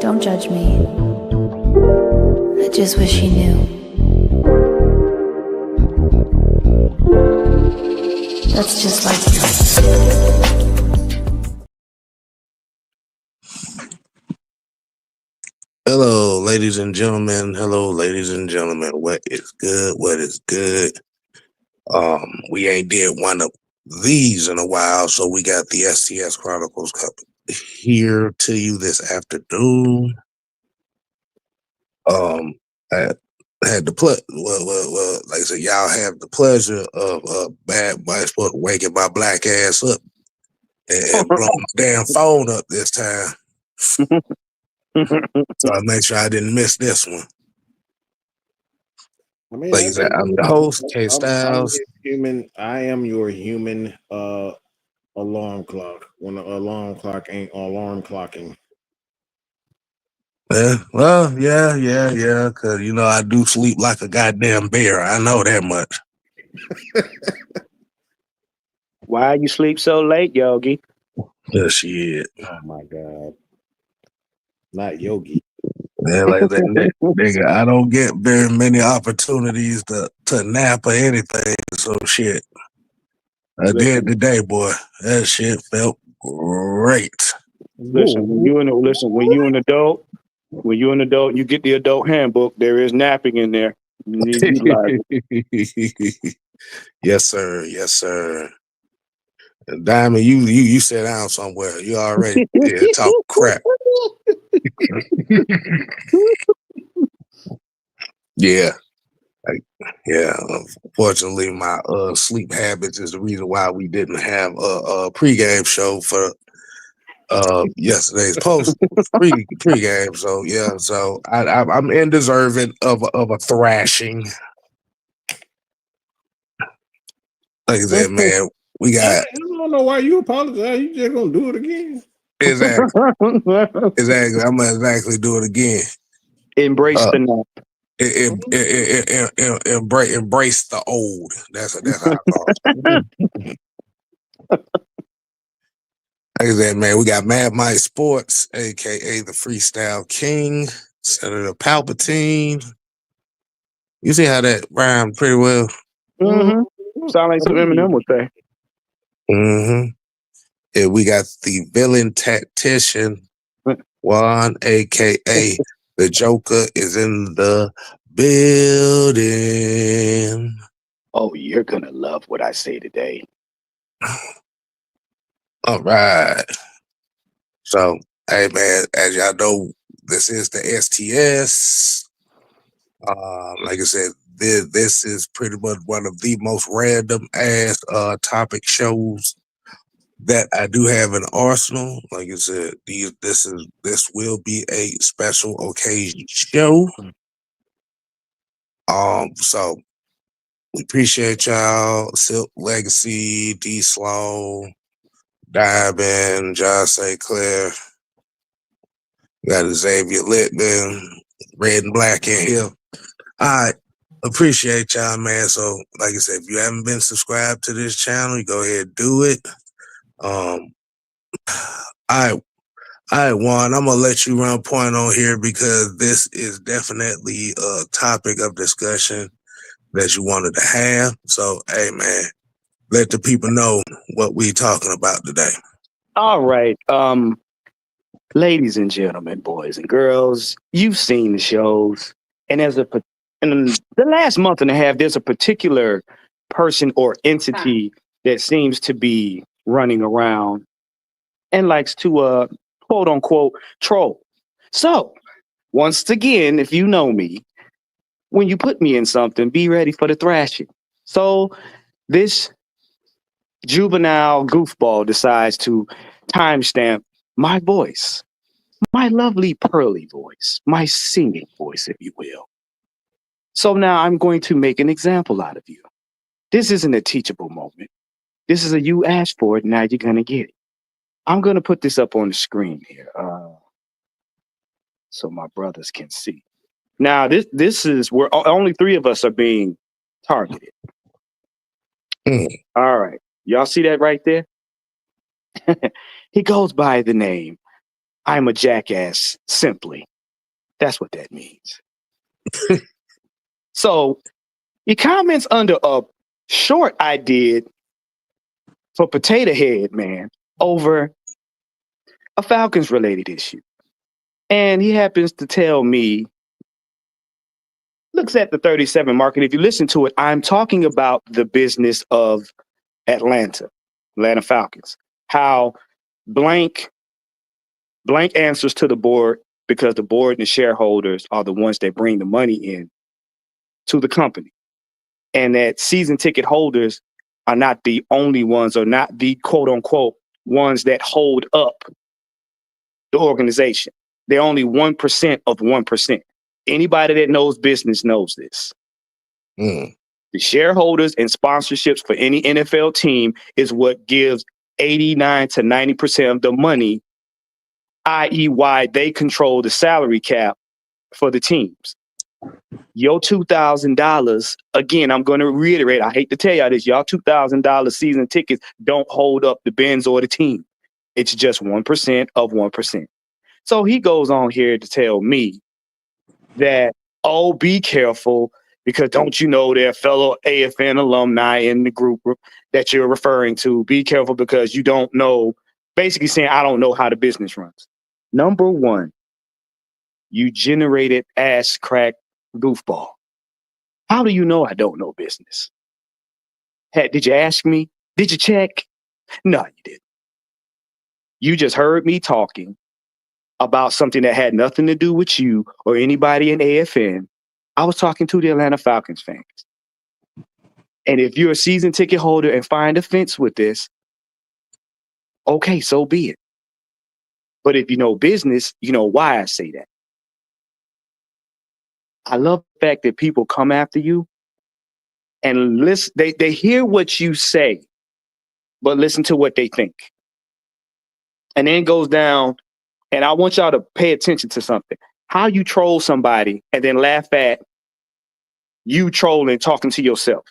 Don't judge me. I just wish he knew. That's just like you. Hello, ladies and gentlemen. Hello, ladies and gentlemen. What is good? What is good? We ain't did one of these in a while, so we got the STS Chronicles here to you this afternoon. I had the like I said, y'all have the pleasure of bad boy waking my black ass up and blowing my damn phone up this time. So I made sure I didn't miss this one. I mean, Like I said, I'm the host, K Styles. I am your human alarm clock when the alarm clock ain't alarm clocking. Yeah, well, yeah, because, you know, I do sleep like a goddamn bear. I know that much. Why you sleep so late, Yogi? Yeah, shit. Oh, my God. Not Yogi. Yeah, like that, nigga, I don't get very many opportunities to nap or anything, so shit. I did today, boy. That shit felt great. Listen, when you're an adult, you get the adult handbook. There is napping in there. You need to utilize it. Yes, sir. Yes, sir. Diamond, you sit down somewhere. You already talk crap. Yeah. Unfortunately, my sleep habits is the reason why we didn't have a pregame show for yesterday's pregame. So yeah, so I'm indeserving of a thrashing. Like I said, man, we got. I don't know why you apologize. You just gonna do it again. Exactly. I'm gonna exactly do it again. Embrace the nap. Embrace the old. That's how I call it. Like I said, man, we got Mad Mike Sports, aka the Freestyle King, Senator Palpatine. You see how that rhymed pretty well? Mm-hmm. Sound like some Eminem would say. Mm-hmm. Yeah, we got the villain tactician, Juan, aka the Joker, is in the building. Oh, you're gonna love what I say today. All right. So, hey man, as y'all know, this is the STS. Like I said, this is pretty much one of the most random ass topic shows that I do have in Arsenal. Like I said, this will be a special occasion show. So we appreciate y'all, Silk Legacy, D Slow, Diamond, Josh St. Clair. Got Xavier Littman, Red and Black in here. I appreciate y'all, man. So, like I said, if you haven't been subscribed to this channel, you go ahead and do it. I Juan, I'm gonna let you run point on here because this is definitely a topic of discussion that you wanted to have. So, hey, man, let the people know what we talking about today. All right. Ladies and gentlemen, boys and girls, you've seen the shows, and in the last month and a half, there's a particular person or entity that seems to be running around and likes to quote unquote troll. So once again, if you know me, when you put me in something, be ready for the thrashing. So this juvenile goofball decides to timestamp my voice. My lovely pearly voice, my singing voice, if you will. So now I'm going to make an example out of you. This isn't a teachable moment. This is you asked for it, now you're going to get it. I'm going to put this up on the screen here so my brothers can see. Now, this is where only 3 of us are being targeted. All right. Y'all see that right there? He goes by the name I'm a jackass, simply. That's what that means. So he comments under a short I did for Potato Head Man over a Falcons related issue. And he happens to tell me, looks at the 37 market. If you listen to it, I'm talking about the business of Atlanta Falcons. How blank answers to the board because the board and the shareholders are the ones that bring the money in to the company. And that season ticket holders are not the only ones, or not the quote unquote ones that hold up the organization. They're only 1% of 1%. Anybody that knows business knows this. Mm. The shareholders and sponsorships for any NFL team is what gives 89 to 90% of the money, i.e., why they control the salary cap for the teams. Your $2,000, again, I'm going to reiterate, I hate to tell y'all this, y'all $2,000 season tickets don't hold up the Benz or the team. It's just 1% of 1%. So he goes on here to tell me that, oh, be careful, because don't you know there are fellow AFN alumni in the group that you're referring to. Be careful because you don't know, basically saying, I don't know how the business runs. Number one, you generated ass crack goofball. How do you know I don't know business? Hey, did you ask me? Did you check? No, you didn't. You just heard me talking about something that had nothing to do with you or anybody in AFN. I was talking to the Atlanta Falcons fans. And if you're a season ticket holder and find offense with this, okay, so be it. But if you know business, you know why I say that. I love the fact that people come after you and listen. They hear what you say, but listen to what they think. And then it goes down, and I want y'all to pay attention to something. How you troll somebody and then laugh at you trolling, talking to yourself.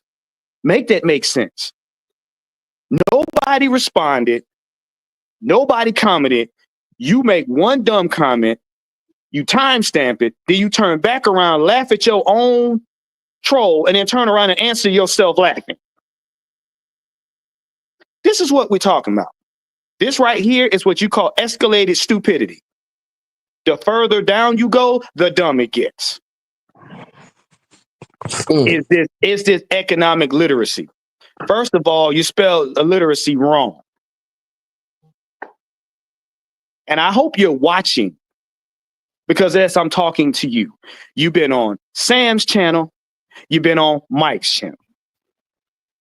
Make that make sense. Nobody responded. Nobody commented. You make one dumb comment, you timestamp it, then you turn back around, laugh at your own troll, and then turn around and answer yourself laughing. This is what we're talking about. This right here is what you call escalated stupidity. The further down you go, the dumb it gets. Is this economic literacy? First of all, you spelled illiteracy wrong. And I hope you're watching, because as I'm talking to you, you've been on Sam's channel, you've been on Mike's channel.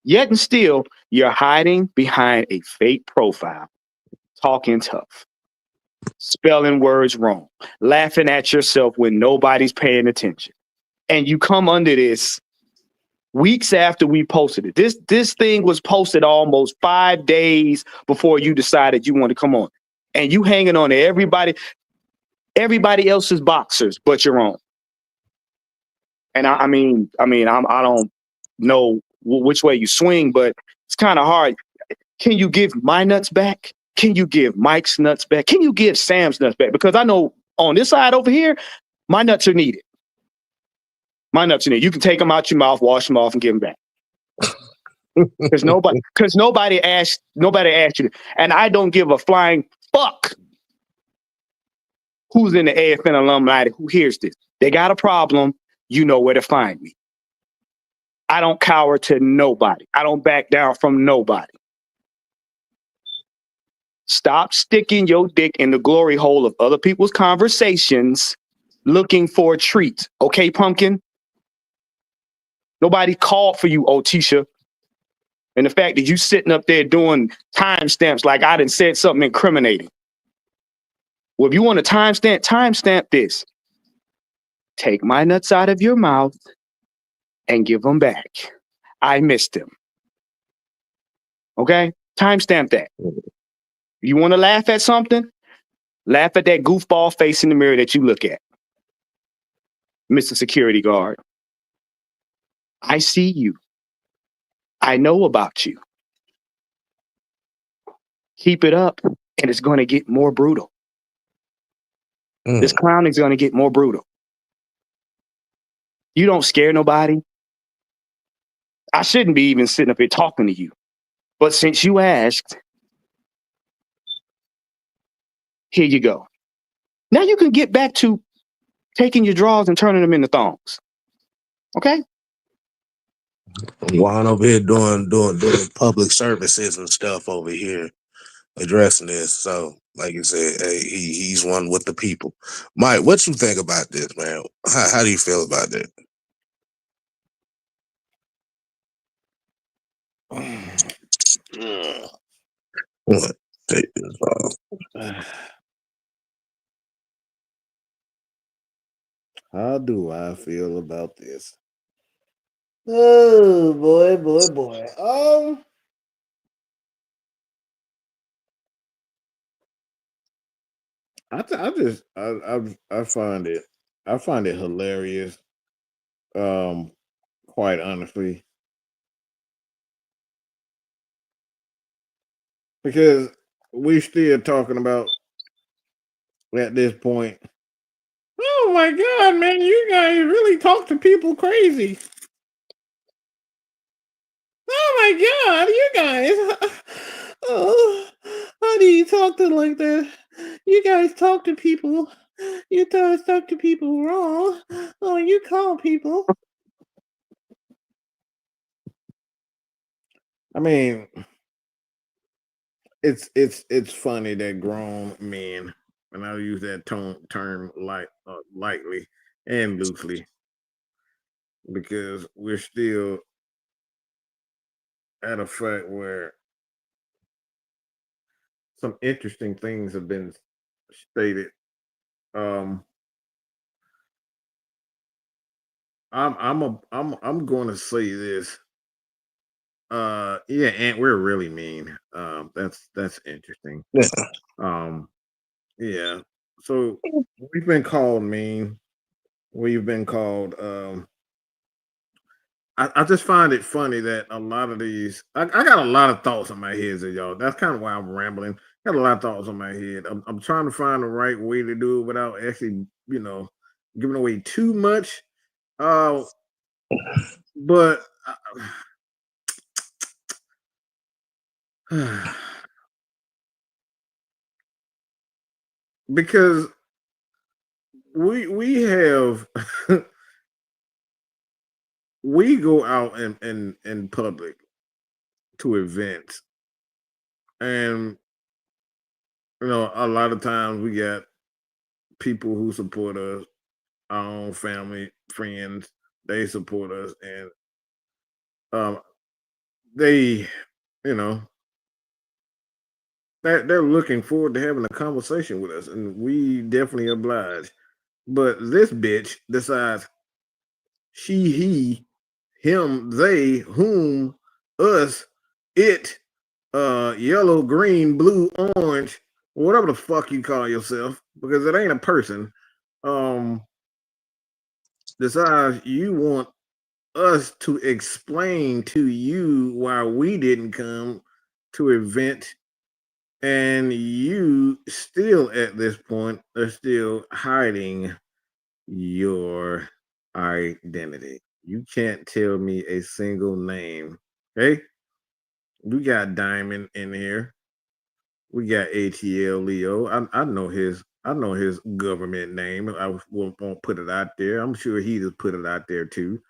Yet and still, you're hiding behind a fake profile, talking tough, spelling words wrong, laughing at yourself when nobody's paying attention. And you come under this weeks after we posted it. This thing was posted almost 5 days before you decided you want to come on. And you hanging on to everybody else's boxers but your own. And I don't know which way you swing, but it's kind of hard. Can you give my nuts back? Can you give Mike's nuts back? Can you give Sam's nuts back? Because I know on this side over here, my nuts are needed. My nuts are needed. You can take them out your mouth, wash them off, and give them back. Because nobody asked you. And I don't give a flying fuck who's in the AFN alumni who hears this. They got a problem. You know where to find me. I don't cower to nobody. I don't back down from nobody. Stop sticking your dick in the glory hole of other people's conversations looking for a treat. Okay, pumpkin? Nobody called for you, Otisha. And the fact that you sitting up there doing timestamps like I done said something incriminating. Well, if you want to timestamp this. Take my nuts out of your mouth and give them back. I missed them. Okay? Timestamp that. You want to laugh at something? Laugh at that goofball face in the mirror that you look at. Mr. Security Guard. I see you. I know about you. Keep it up, and it's going to get more brutal. This clown is going to get more brutal. You don't scare nobody. I shouldn't be even sitting up here talking to you. But since you asked, here you go. Now you can get back to taking your drawers and turning them into thongs. Okay? Juan over here doing public services and stuff over here, addressing this. So, like you said, hey, he's one with the people. Mike, what you think about this, man? How do you feel about that? What? Take this off. How do I feel about this? Oh boy. I find it hilarious. Quite honestly, because we still talking about at this point. Oh my god, man! You guys really talk to people crazy. Oh my god, you guys! Oh, how do you talk to like that? You guys talk to people. You guys talk to people wrong. Oh, you call people. I mean, it's funny that grown men, and I'll use that term lightly and loosely, because we're still at a fact where some interesting things have been stated. I'm going to say this. Yeah, and we're really mean. That's interesting. Yeah. Yeah. So we've been called mean. We've been called. I just find it funny that a lot of these. I got a lot of thoughts in my head, y'all. That's kind of why I'm rambling. Got a lot of thoughts in my head. I'm trying to find the right way to do it without actually, giving away too much. But because we have we go out in public to events, and a lot of times we got people who support us, our own family, friends, they support us, and they, you know, they're looking forward to having a conversation with us, and we definitely oblige. But this bitch decides she, he, him, they, whom, us, it, yellow, green, blue, orange, whatever the fuck you call yourself, because it ain't a person, decides you want us to explain to you why we didn't come to event, and you still at this point are still hiding your identity. You can't tell me a single name. Okay? We got Diamond in here. We got ATL Leo. I know his government name. I won't put it out there. I'm sure he just put it out there too.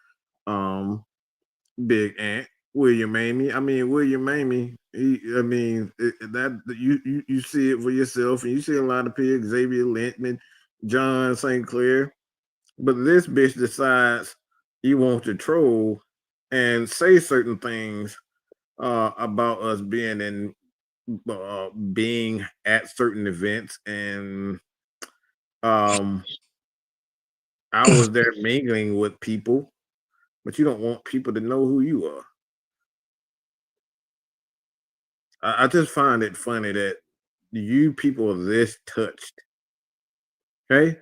Big Ant, William Amy. I mean, William Amy. That you see it for yourself, and you see a lot of people. Xavier Lintman, John St. Clair. But this bitch decides he wants to troll and say certain things about us being at certain events, and I was there mingling with people, but you don't want people to know who you are. I just find it funny that you people are this touched. Okay,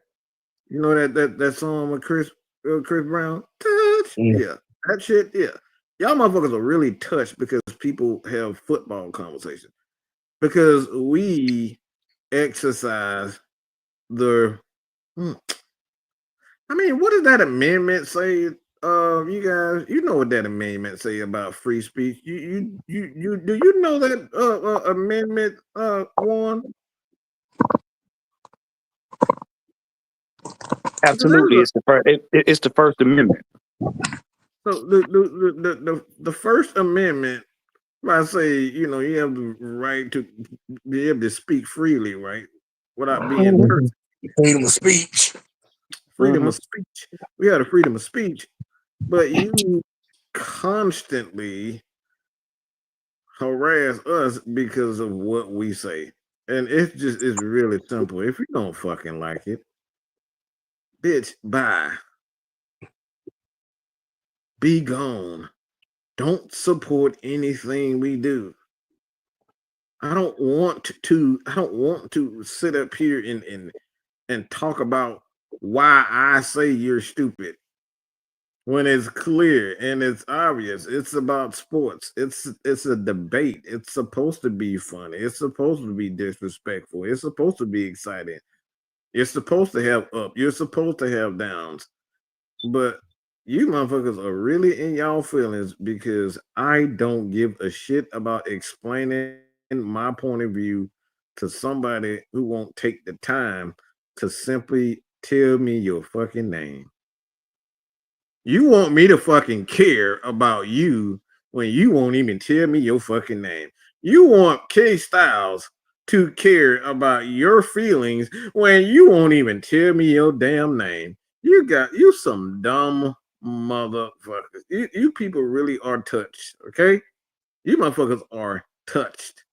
you know that song with Chris Brown, touch, yeah, that shit, yeah. Y'all motherfuckers are really touched because people have football conversations, because we exercise the Hmm. I mean, what does that amendment say? You guys, you know what that amendment say about free speech? You do you know that amendment one? Absolutely, it's the first. It's the First Amendment. So the First Amendment, I say, you know, you have the right to be able to speak freely, right, without being Mhm. persecuted. Freedom of speech. Freedom Mhm. of speech. We have the freedom of speech, but you constantly harass us because of what we say. And it's really simple. If you don't fucking like it, bitch, bye. Be gone. Don't support anything we do. I don't want to sit up here and talk about why I say you're stupid when it's clear and it's obvious. It's about sports. It's a debate. It's supposed to be funny. It's supposed to be disrespectful. It's supposed to be exciting. You're supposed to have up. You're supposed to have downs. But you motherfuckers are really in y'all feelings because I don't give a shit about explaining my point of view to somebody who won't take the time to simply tell me your fucking name. You want me to fucking care about you when you won't even tell me your fucking name. You want K Styles to care about your feelings when you won't even tell me your damn name. You some dumb motherfuckers. You people really are touched, okay? You motherfuckers are touched.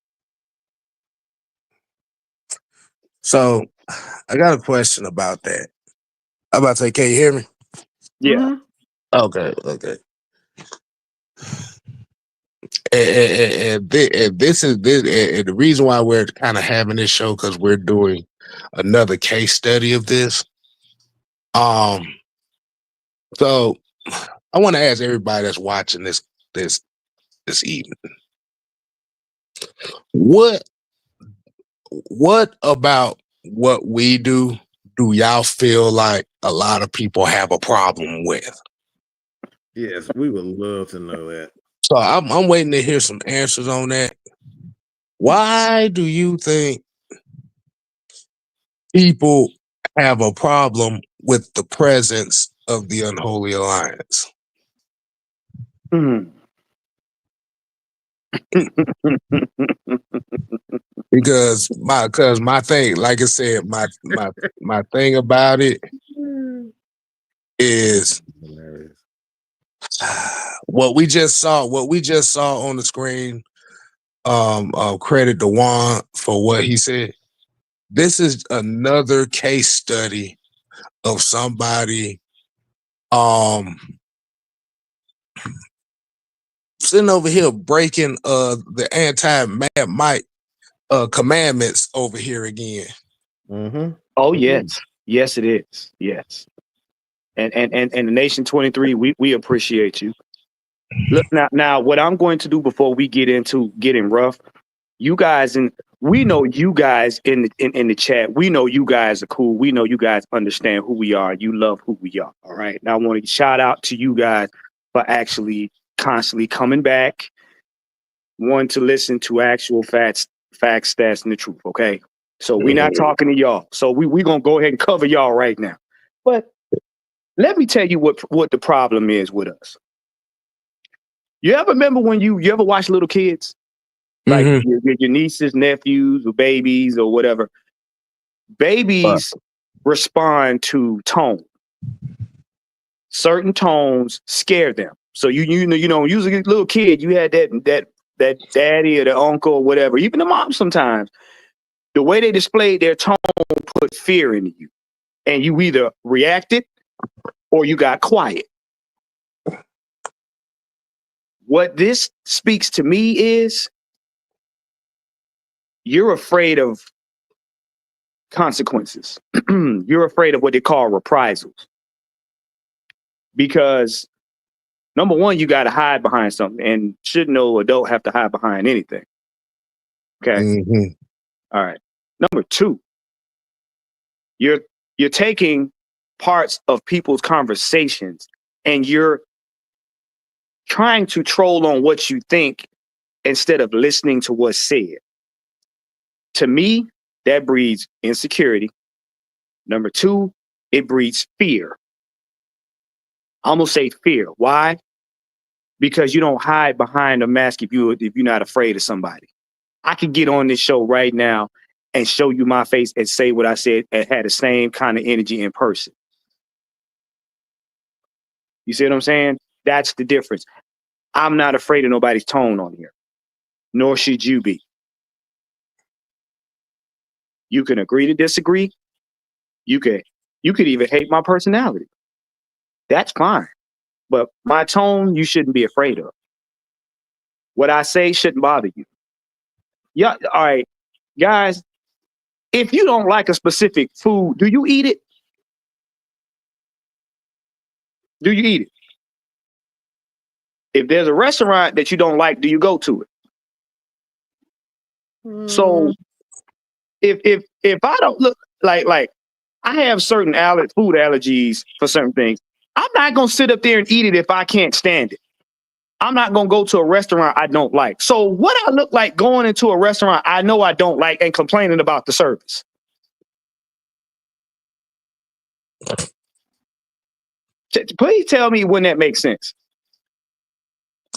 So I got a question about that. I'm about to say, can you hear me? Yeah. Mhm. Okay, okay. And this is this, and the reason why we're kind of having this show because we're doing another case study of this. So I want to ask everybody that's watching this evening, what about what we do y'all feel like a lot of people have a problem with? Yes, we would love to know that. So I'm waiting to hear some answers on that. Why do you think people have a problem with the presence of the unholy alliance? Mhm. Because my thing, like I said, my thing about it is Hilarious. what we just saw on the screen. Credit to Juan for what he said. This is another case study of somebody sitting over here breaking the anti-Mad Mike commandments over here again. Mm-hmm. Oh Mm-hmm. yes, yes it is. Yes, and the Nation 23, we appreciate you. Look now, what I'm going to do before we get into getting rough, you guys and we know you guys in the chat. We know you guys are cool. We know you guys understand who we are. You love who we are. All right. Now I want to shout out to you guys for actually constantly coming back, one to listen to actual facts, stats, and the truth. Okay. So we're not talking to y'all. So we gonna go ahead and cover y'all right now. But let me tell you what the problem is with us. You ever remember when you ever watch little kids? Like Mm-hmm. your nieces, nephews, or babies, or whatever. Babies respond to tone. Certain tones scare them. So you know, usually a little kid, you had that daddy or the uncle or whatever, even the mom sometimes. The way they displayed their tone put fear into you, and you either reacted or you got quiet. What this speaks to me is you're afraid of consequences. You're afraid of what they call reprisals. Because number one, you got to hide behind something, and should no adult have to hide behind anything. Okay. Mm-hmm. All right. Number two, you're You're taking parts of people's conversations and you're trying to troll on what you think instead of listening to what's said. To me, that breeds insecurity. Number two, it breeds fear. I'm gonna say fear. Why? Because you don't hide behind a mask if you're not afraid of somebody. I could get on this show right now and show you my face and say what I said and had the same kind of energy in person. You see what I'm saying? That's the difference. I'm not afraid of nobody's tone on here, nor should you be. You can agree to disagree. You could even hate my personality. That's fine. But my tone, you shouldn't be afraid of. What I say shouldn't bother you. Yeah, all right, guys, if you don't like a specific food, do you eat it? Do you eat it? If there's a restaurant that you don't like, do you go to it? So if I don't look like I have certain food allergies for certain things, I'm not gonna sit up there and eat it if I can't stand it. I'm not gonna go to a restaurant I don't like. So what I look like going into a restaurant I know I don't like and complaining about the service? Please tell me when that makes sense.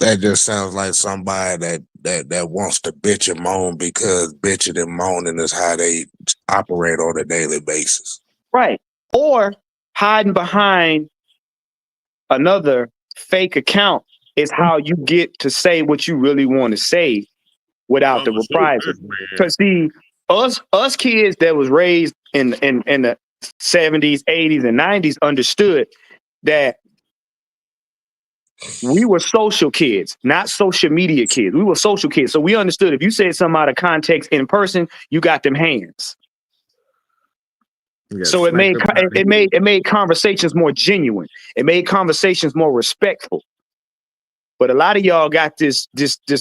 That just sounds like somebody that wants to bitch and moan because bitching and moaning is how they operate on a daily basis. Right. Or hiding behind another fake account is how you get to say what you really want to say without the reprisal. Because see, us kids that was raised in the 70s, 80s, and 90s understood that we were social kids, not social media kids. We were social kids. So we understood if you said something out of context in person, you got them hands. So it made conversations more genuine. It made conversations more respectful. But a lot of y'all got this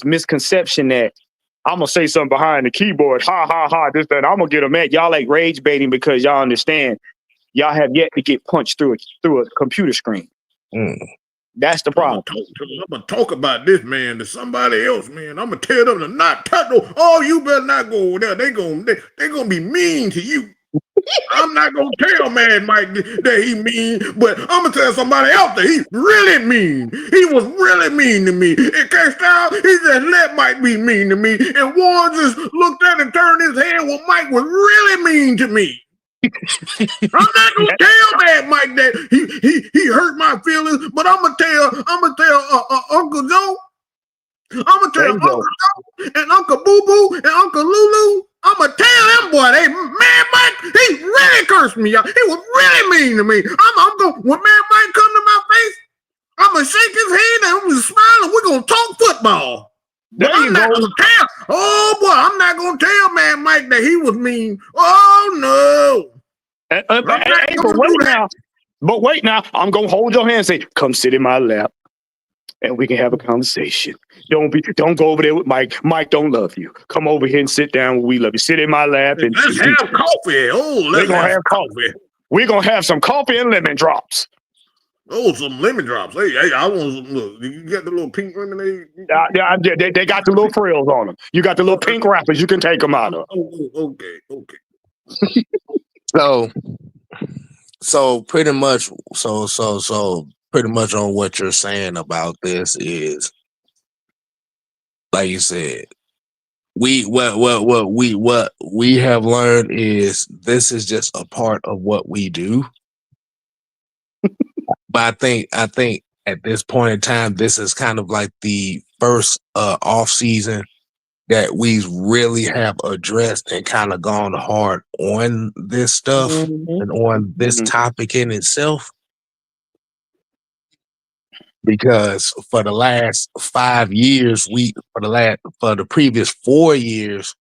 misconception that I'm gonna say something behind the keyboard, ha ha ha, this that I'm gonna get them mad. Y'all like rage baiting because y'all understand y'all have yet to get punched through a computer screen. That's the problem. I'm gonna talk about this man to somebody else, man. I'm gonna tell them to not touch. Oh, you better not go over there. They gonna be mean to you. I'm not gonna tell man Mike that he mean, but I'm gonna tell somebody else that he's really mean. He was really mean to me. In case now he just let Mike be mean to me, and Warren just looked at and turned his head. Well, Mike was really mean to me. I'm not gonna tell man Mike that he hurt my feelings, but I'm gonna tell Uncle Joe. I'm gonna tell Uncle Joe and Uncle Boo Boo and Uncle Lulu. I'm gonna tell them boy, hey man Mike, he really cursed me out. He was really mean to me. I'm gonna when man Mike come to my face, I'm gonna shake his hand and I'm gonna smile and we're gonna talk football. But I'm not gonna tell. Oh boy, I'm not gonna tell man Mike that he was mean. Oh no. But wait now, I'm gonna hold your hand and say, come sit in my lap and we can have a conversation. Don't go over there with Mike. Mike don't love you. Come over here and sit down where we love you. Sit in my lap and let's have coffee. Oh, let's have coffee. We're gonna have some coffee and lemon drops. Oh, some lemon drops. Hey, I want some. Look, you got the little pink lemonade? They got the little frills on them. You got the little pink wrappers. You can take them out of. Okay. So pretty much, pretty much on what you're saying about this is, like you said, what we have learned is this is just a part of what we do. But I think at this point in time, this is kind of like the first off season that we really have addressed and kind of gone hard on this stuff and on this topic in itself. Because for the last 5 years, for the previous 4 years,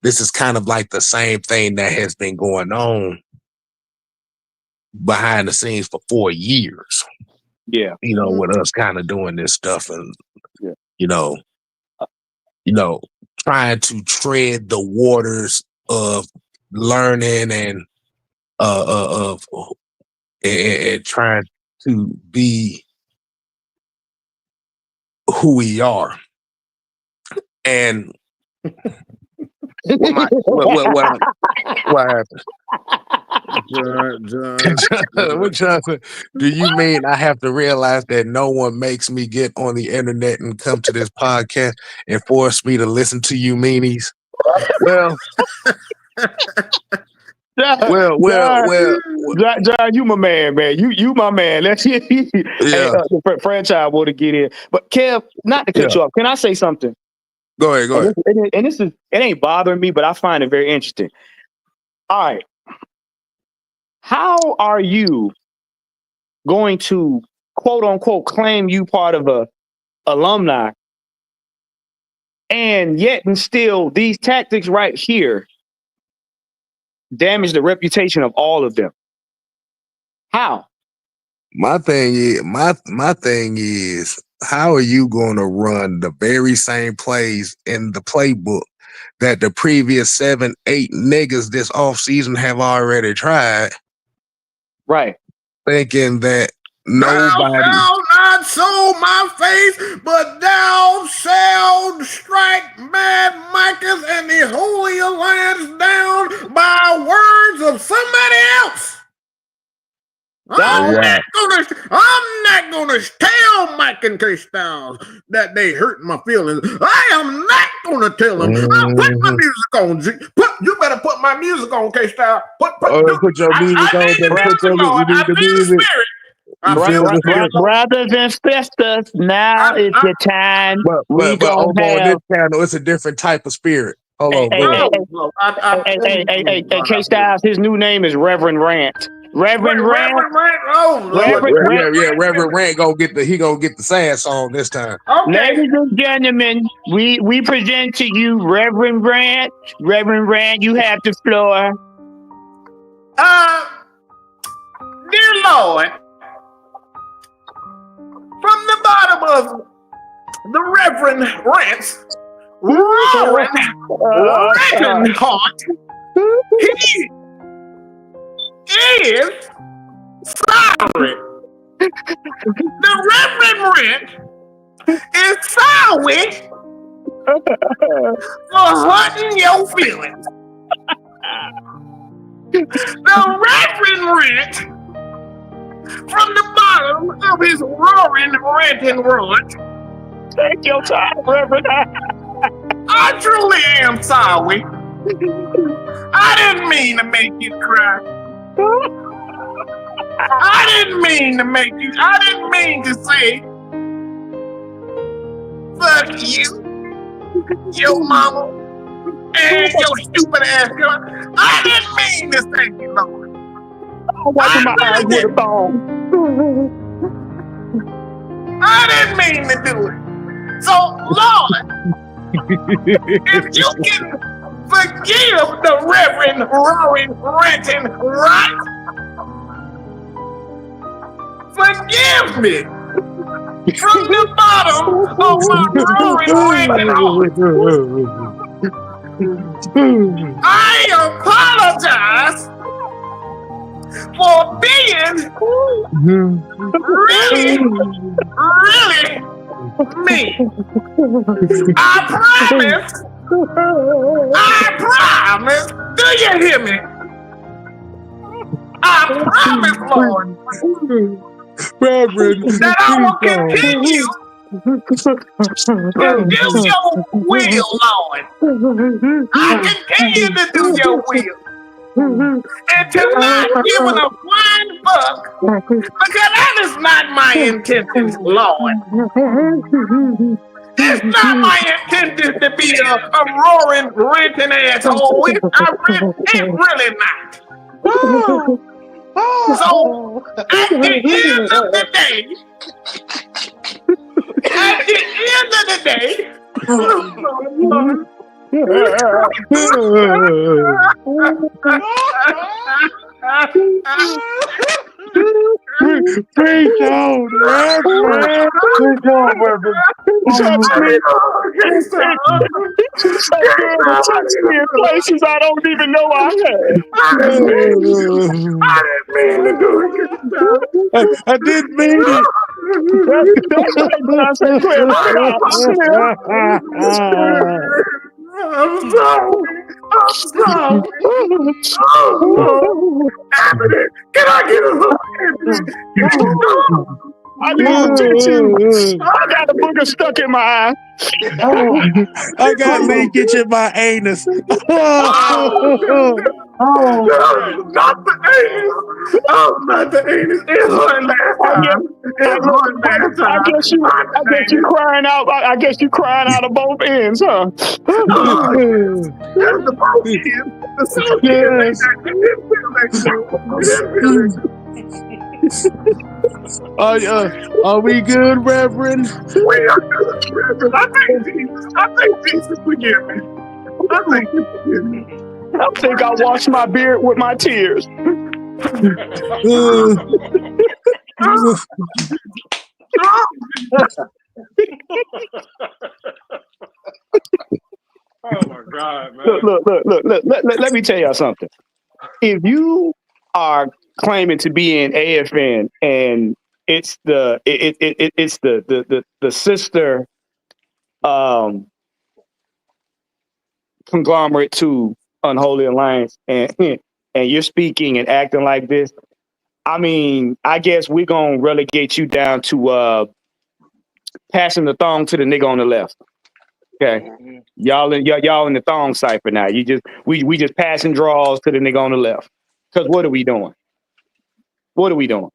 this is kind of like the same thing that has been going on behind the scenes for 4 years. Yeah. With us kind of doing this stuff and trying to tread the waters of learning and of and trying to be who we are. And what happened? John, What John said, do you mean I have to realize that no one makes me get on the internet and come to this podcast and force me to listen to you meanies? Well, John, you my man, man. You my man. Let's hear. Hey, the franchise want to get in, but Kev, not to cut you off. Can I say something? Go ahead. And this is, it ain't bothering me, but I find it very interesting. All right, how are you going to quote unquote claim you part of a alumni, and yet and still these tactics right here damage the reputation of all of them? How? My thing is, how are you going to run the very same plays in the playbook that the previous 7-8 niggas this offseason have already tried? Right. Thinking that nobody. Thou not so my face, but thou shalt strike mad Micahs and the Holy Alliance down by words of somebody else. I'm not gonna tell Mike and K Styles that they hurt my feelings. I am not gonna tell them. I put my music on. You better put my music on, K Styles. Put your music on. I need the music. I feel the spirit. Brothers and sisters, now is the time. But on this channel, it's a different type of spirit. Hold on, Hey, K Styles, his new name is Reverend Rant. Reverend Rant. Reverend Rant gonna get the sad song this time. Okay. Ladies and gentlemen, we present to you Reverend Rant. Reverend Rant, you have the floor. Dear Lord, from the bottom of the Reverend Rant's roaring heart, he is sorry. The Reverend Rant is sorry for hurting your feelings. The Reverend Rant, from the bottom of his roaring, ranting rant, take your time, Reverend. I truly am sorry. I didn't mean to make you cry. I didn't mean to say, fuck you, your mama, and your stupid ass girl. I didn't mean to say you, Lord. I'm wiping my eyes with a thong. I didn't mean to do it. So, Lord, if you can forgive the Reverend roaring, ranting, right? Forgive me from the bottom of my roaring, ranting heart. I apologize for being really mean. I promise. Do you hear me? I promise, Lord, Reverend, that I will continue to do your will, Lord. I continue to do your will. And to not giving a flying fuck, because that is not my intention, Lord. It's not my intention to be a roaring, ranting asshole. It's really not. So, at the end of the day, Preach on, Reverend. Preach on, Reverend. Touch me. Okay, stop. It's so good to touch me in places I don't even know I have. I didn't mean to do it. I didn't mean it. That's right, but I say, Claire, bring it out. I'm sorry. I'm sorry. Oh, Lord. Anthony, can I get a hug, Anthony? Can I get a hug? I need some tissue. I got a booger stuck in my eye. I got leakage in my anus. Oh, Not the anus. Oh, not the anus. It hurt last time. It hurt last time. I guess you crying out. I guess you crying out of both ends, huh? That's the both ends. The south end. Yes. Are we good, Reverend? We are good. I thank Jesus forgive me. I thank you forgive me. I think I washed my beard with my tears. Oh my God, man. Look. Let me tell y'all something. If you are claiming to be in AFN and it's the sister conglomerate to Unholy Alliance, and you're speaking and acting like this, I mean, I guess we're gonna relegate you down to passing the thong to the nigga on the left. Okay, y'all in the thong cipher now. We just passing draws to the nigga on the left. Because what are we doing? What are we doing?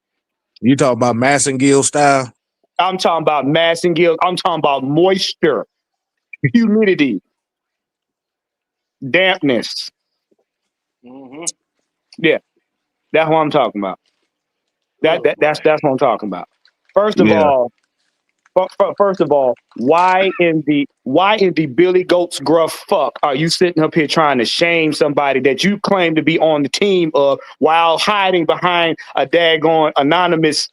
You talking about Massengill style? I'm talking about Massengill. I'm talking about moisture, humidity, dampness. Yeah, that's what I'm talking about. That's what I'm talking about. First of all, why in the Billy Goat's gruff fuck are you sitting up here trying to shame somebody that you claim to be on the team of while hiding behind a daggone anonymous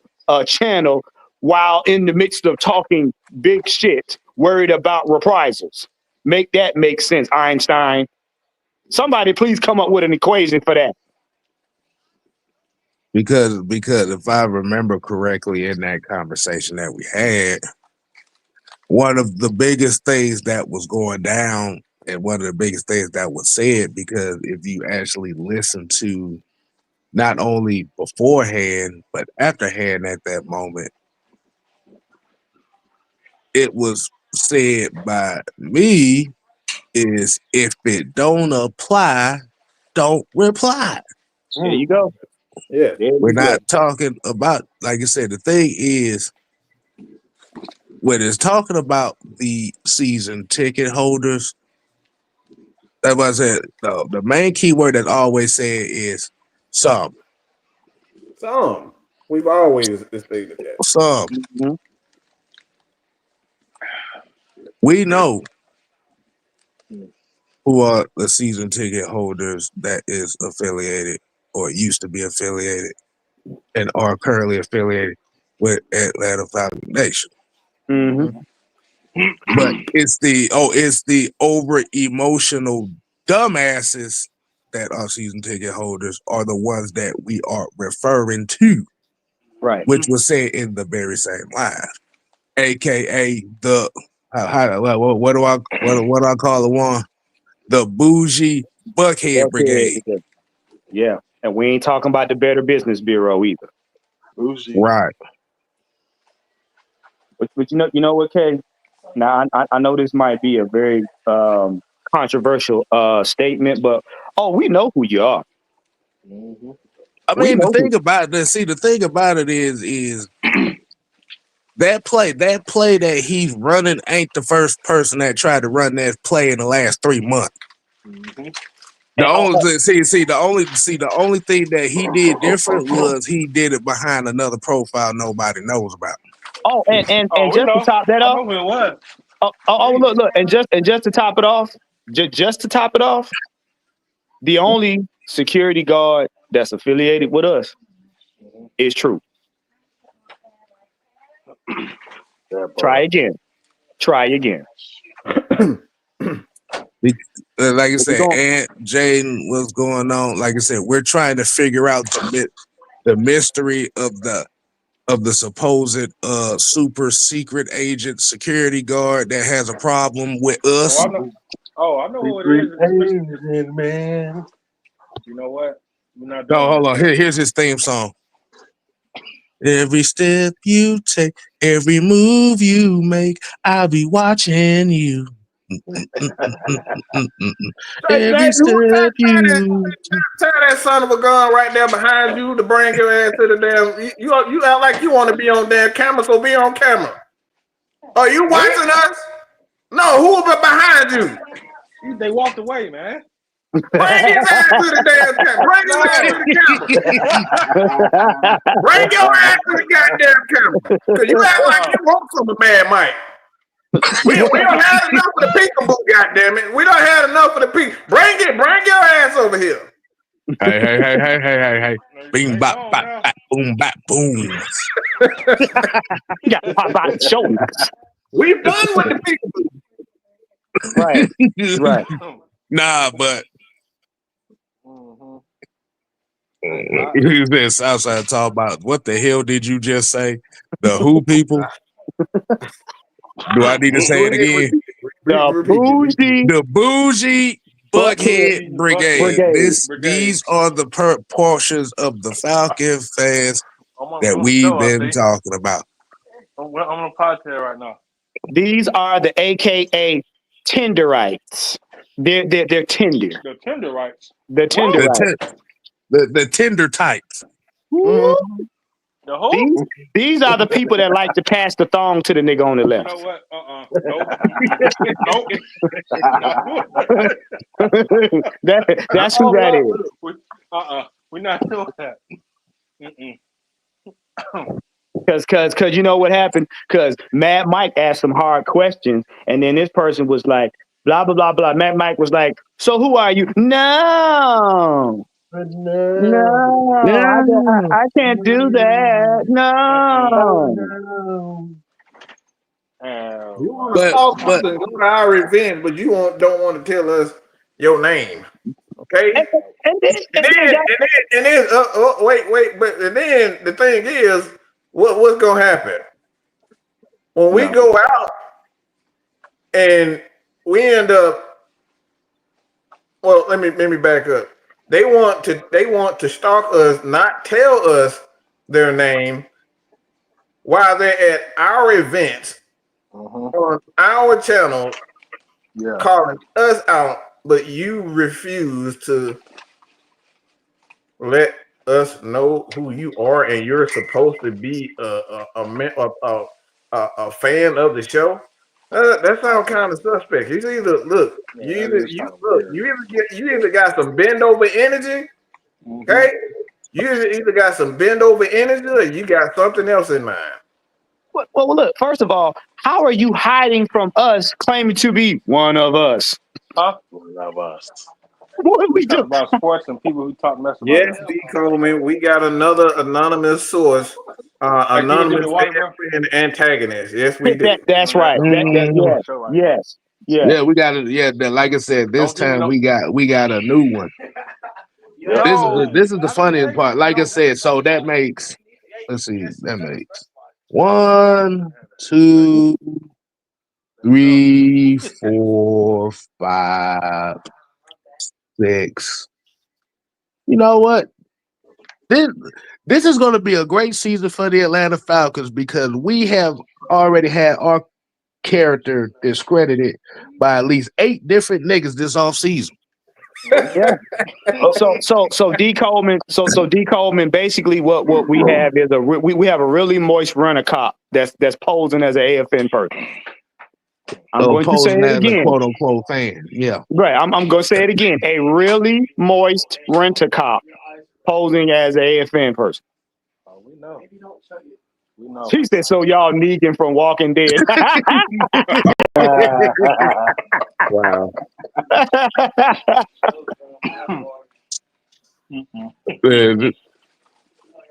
channel while in the midst of talking big shit, worried about reprisals? Make that make sense, Einstein. Somebody please come up with an equation for that. Because if I remember correctly in that conversation that we had, one of the biggest things that was going down and one of the biggest things that was said, because if you actually listen to not only beforehand but afterhand at that moment, it was said by me is if it don't apply, don't reply. There you go. Yeah. We're not talking about, like I said, the thing is, when it's talking about the season ticket holders, that's what I said. The main keyword that I always say is some. Some. We've always stated that. Some. Mm-hmm. We know who are the season ticket holders that is affiliated or used to be affiliated and are currently affiliated with Atlanta Foundation. Mm-hmm. But it's the over emotional dumbasses that are season ticket holders are the ones that we are referring to, Right. which was said in the very same line, aka the what do I call the one? The bougie Buckhead Brigade. Yeah, and we ain't talking about the Better Business Bureau either. bougie. Right. But you know what, Kay? Now I know this might be a very controversial statement, but we know who you are. I mean, the thing about it is that play that he's running ain't the first person that tried to run that play in the last 3 months. The only thing that he did different was he did it behind another profile nobody knows about. Oh, and just to top that off, look, and just to top it off, just to top it off, the only security guard that's affiliated with us is True. Try again. Try again. Like I said, going- Aunt Jaden, what's going on? Like I said, we're trying to figure out the mystery of the supposed super secret agent security guard that has a problem with us. I know who it is. Asian man. You know what? We're not doing No, hold that. on. Here's his theme song. Every step you take, every move you make, I'll be watching you. Every step you. Tell that son of a gun right there behind you to bring your ass to the damn. You act like you want to be on damn camera, so be on camera. Are you watching us? No, who behind you? They walked away, man. Bring his ass to the damn camera. Bring his ass to the camera. Bring your ass to the goddamn camera. Because you act like you want some of Mad Mike. We don't have enough of the peekaboo, goddammit. We don't have enough of the peek. Bring your ass over here. Hey. Bing, bop, bop, bop, boom, bop, boom. You got to pop out the shoulders. We done with the peekaboo. Right. Right. Nah, but Mm-hmm. he's been Southside talk about what the hell did you just say? The who people? Do I need to say it again? The bougie Buckhead Brigade. These are the portions of the Falcon fans that we've been talking about. I'm on a podcast right now. These are the AKA Tenderites. They're tender. The tender rights. The Tenderites. The tender types. Mm-hmm. The who? These are the people that like to pass the thong to the nigga on the You left. know what? Nope. That's who that is. We're not doing that. Cause you know what happened? Cause Mad Mike asked some hard questions, and then this person was like, blah blah blah blah. Mad Mike was like, so who are you? No, I can't do that. No. You want to talk to go to our event, but you don't want to tell us your name. Okay? And then the thing is, what's gonna happen when we go out and we end up? Well, let me back up. They want to stalk us, not tell us their name while they're at our events on our channel, calling us out, but you refuse to let us know who you are, and you're supposed to be a fan of the show. That sounds kind of suspect. You either got some bend over energy, okay? You either got some bend over energy, or you got something else in mind. Well, look. First of all, how are you hiding from us, claiming to be one of us? Huh? One of us. What do we do about sports and people who talk mess about Yes, D. Coleman, we got another anonymous source, anonymous antagonist. Yes, we do. That's right. Yes. Yeah, we got it. Yeah, like I said, this time we got a new one. This is the funniest part. Like I said, so that makes, let's see, that makes 1, 2, 3, 4, 5, 6. You know what? This is going to be a great season for the Atlanta Falcons because we have already had our character discredited by at least 8 different niggas this offseason. Yeah. So D Coleman. So D Coleman. Basically, what we have is we have a really moist runner cop that's posing as an AFN person. I'm going to say it again. Quote unquote fan. Yeah. Right. I'm going to say it again. A really moist renter cop posing as an AFN person. Oh, we know. We know. She said, "So y'all Negan from Walking Dead." Wow.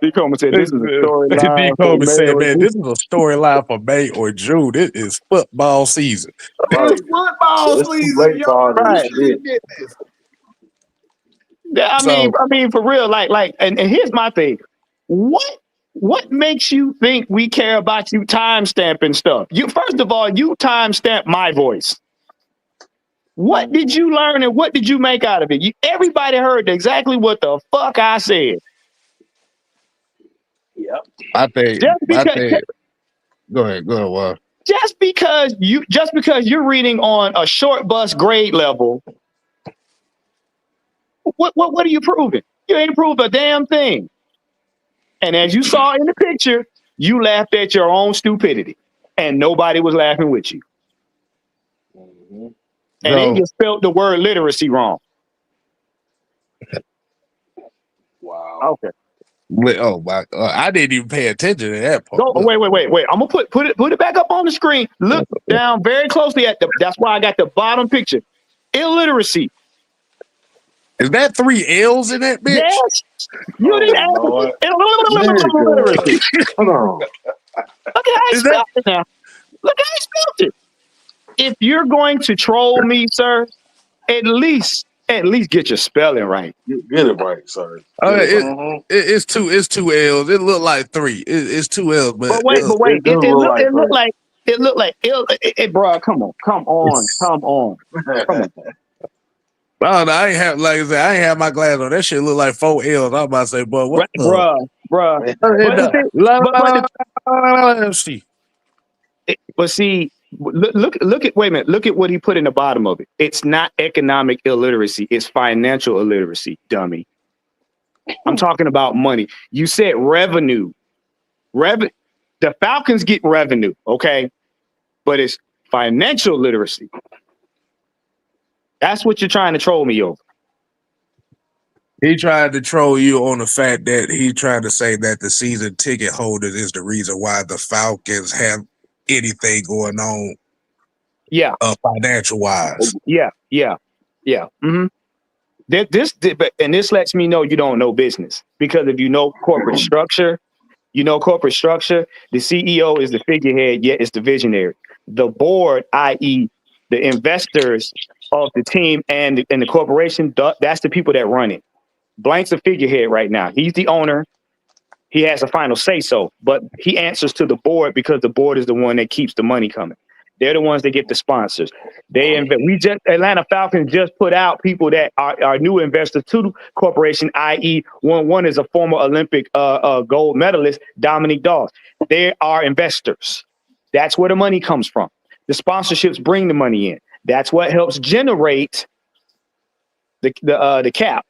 D. Coleman said this is a storyline D. for Coleman May said, or man, June. this is a storyline for May or June. It is football season. Right. It's football It's too season, late for all y'all. this Right. shit. Yeah, I So mean, for real, and here's my thing. What makes you think we care about you time stamping stuff? You first of all, you time stamp my voice. What did you learn and what did you make out of it? Everybody heard exactly what the fuck I said. Yep. I think, Just because, go ahead, Juan. just because you're reading on a short bus grade level, what are you proving? You ain't proved a damn thing. And as you saw in the picture, you laughed at your own stupidity, and nobody was laughing with you. Mm-hmm. And then So, you spelled the word literacy wrong. Wow. Okay. oh my, I didn't even pay attention to that part. Go. Wait. I'm gonna put it back up on the screen. Look down very closely at that's why I got the bottom picture. Illiteracy. Is that 3 L's in that bitch? Yes. You Oh, didn't ask Lord. illiteracy. Hold on. Look at how I Is that spelled it now. Look how I spelled it. If you're going to troll me, sir, at least get your spelling right. Get it right, sir. it's two L's. It looked like 3. It's 2 L's, but But wait, It do look like it looked like bro. Come on. I ain't have, like I said, I ain't have my glass on. That shit look like 4 L's. I'm about to say, boy, what the? Bruh. But see, look at wait a minute. Look at what he put in the bottom of it. It's not economic illiteracy. It's financial illiteracy, dummy. I'm talking about money. You said revenue. The Falcons get revenue, okay? But it's financial literacy. That's what you're trying to troll me over. He tried to troll you on the fact that he tried to say that the season ticket holders is the reason why the Falcons have anything going on. Yeah. Financial wise. Yeah. Mm-hmm. This lets me know you don't know business, because if you know corporate structure, the CEO is the figurehead, yet it's the visionary. The board, i.e., the investors of the team and the corporation, that's the people that run it. Blank's a figurehead right now. He's the owner. He has a final say so, but he answers to the board because the board is the one that keeps the money coming. They're the ones that get the sponsors. Atlanta Falcons just put out people that are new investors to the corporation, i.e., one is a former Olympic gold medalist, Dominique Dawes. They are investors. That's where the money comes from. The sponsorships bring the money in. That's what helps generate the cap,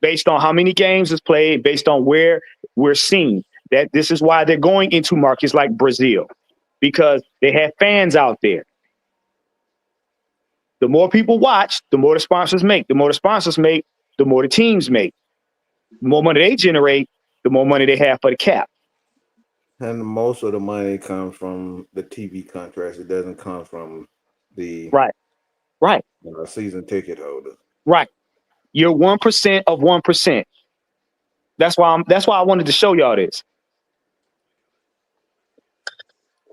based on how many games is played, based on where we're seen. That this is why they're going into markets like Brazil, because they have fans out there. The more people watch, the more the sponsors make. The more the sponsors make, the more the teams make. The more money they generate, the more money they have for the cap. And most of the money comes from the TV contracts. It doesn't come from the right season ticket holders. Right. You're 1% of 1%. That's why I wanted to show y'all this.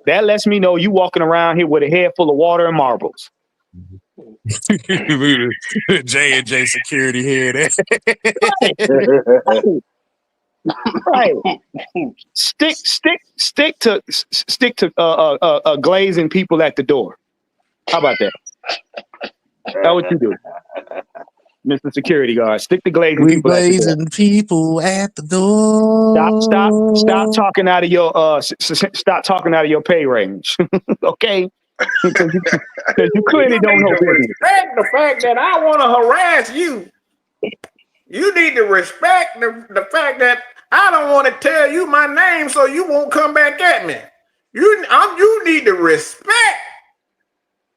That lets me know you walking around here with a head full of water and marbles. J&J security here. Right. Stick to glazing people at the door. How about that? That's what you do, Mr. Security Guard. Stick to glazing people at the door. People at the door. Stop talking out of your stop talking out of your pay range. Okay? Because you clearly don't know business. Respect the fact that I want to harass you. You need to respect the fact that I don't want to tell you my name so you won't come back at me. You need to respect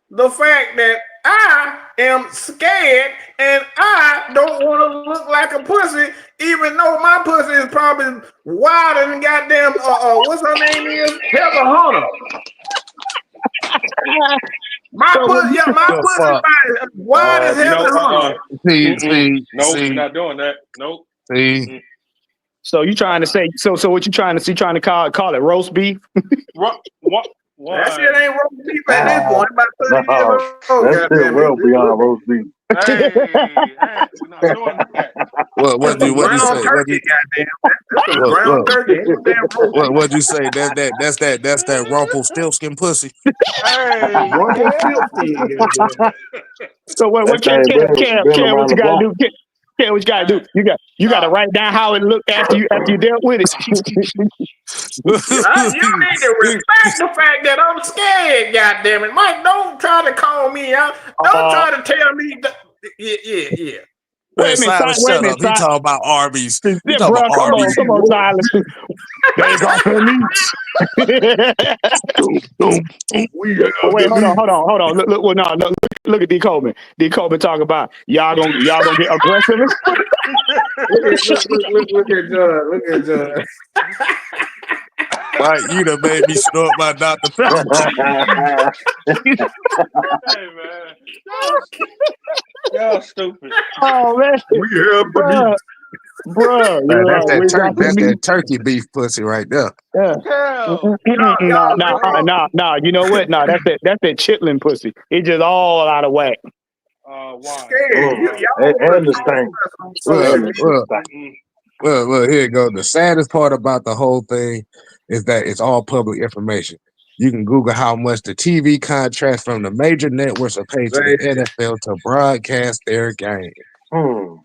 the fact that I am scared and I don't want to look like a pussy, even though my pussy is probably wider than goddamn what's her name is? Heather Hunter. My pussy is wide as Heather Hunter. See, Nope, we're not doing that. Nope. See, So you trying to say? So what you trying to see? Trying to call it roast beef? What? That shit ain't roast beef at this point. About 30 years No, old. that shit well beyond roast beef. Hey, we're not doing that. What That's you some what you ground say? turkey, goddamn. That's some What ground turkey. Ain't no damn roast beef. what you say? That's that Rumpelstiltskin pussy. Hey, Rumble yeah. filthy, goddamn. So That what thing been Cam, what around you the gotta block. do? Cam, what you gotta do? Hey, You gotta nah. write down how it looked after you dealt with it. You need to respect the fact that I'm scared, goddamn it. Mike, don't try to call me out. Don't try to tell me that. Yeah. Man, Wait a minute, Silas, wait a shut minute, up. He talking about Arby's. He yeah, talking bro, about come Arby's. on, Silas. They ain't got no meats. But wait, hold on. Look, well, no, look at D. Coleman. D. Coleman talking about y'all gonna get aggressive. Look at John. Look at John. Right, you done made me snort my Dr. Pepper. Hey, man. Y'all stupid. Oh man, We have the meat. bro, Man, that's we got the that's meat. that turkey beef pussy right there. Yeah. Hell. No. You know what? No, that's that chitlin pussy. It just all out of whack. Why? Scared. And the stank. Well, here you go. The saddest part about the whole thing is that it's all public information. You can Google how much the TV contracts from the major networks are paid to the NFL to broadcast their game.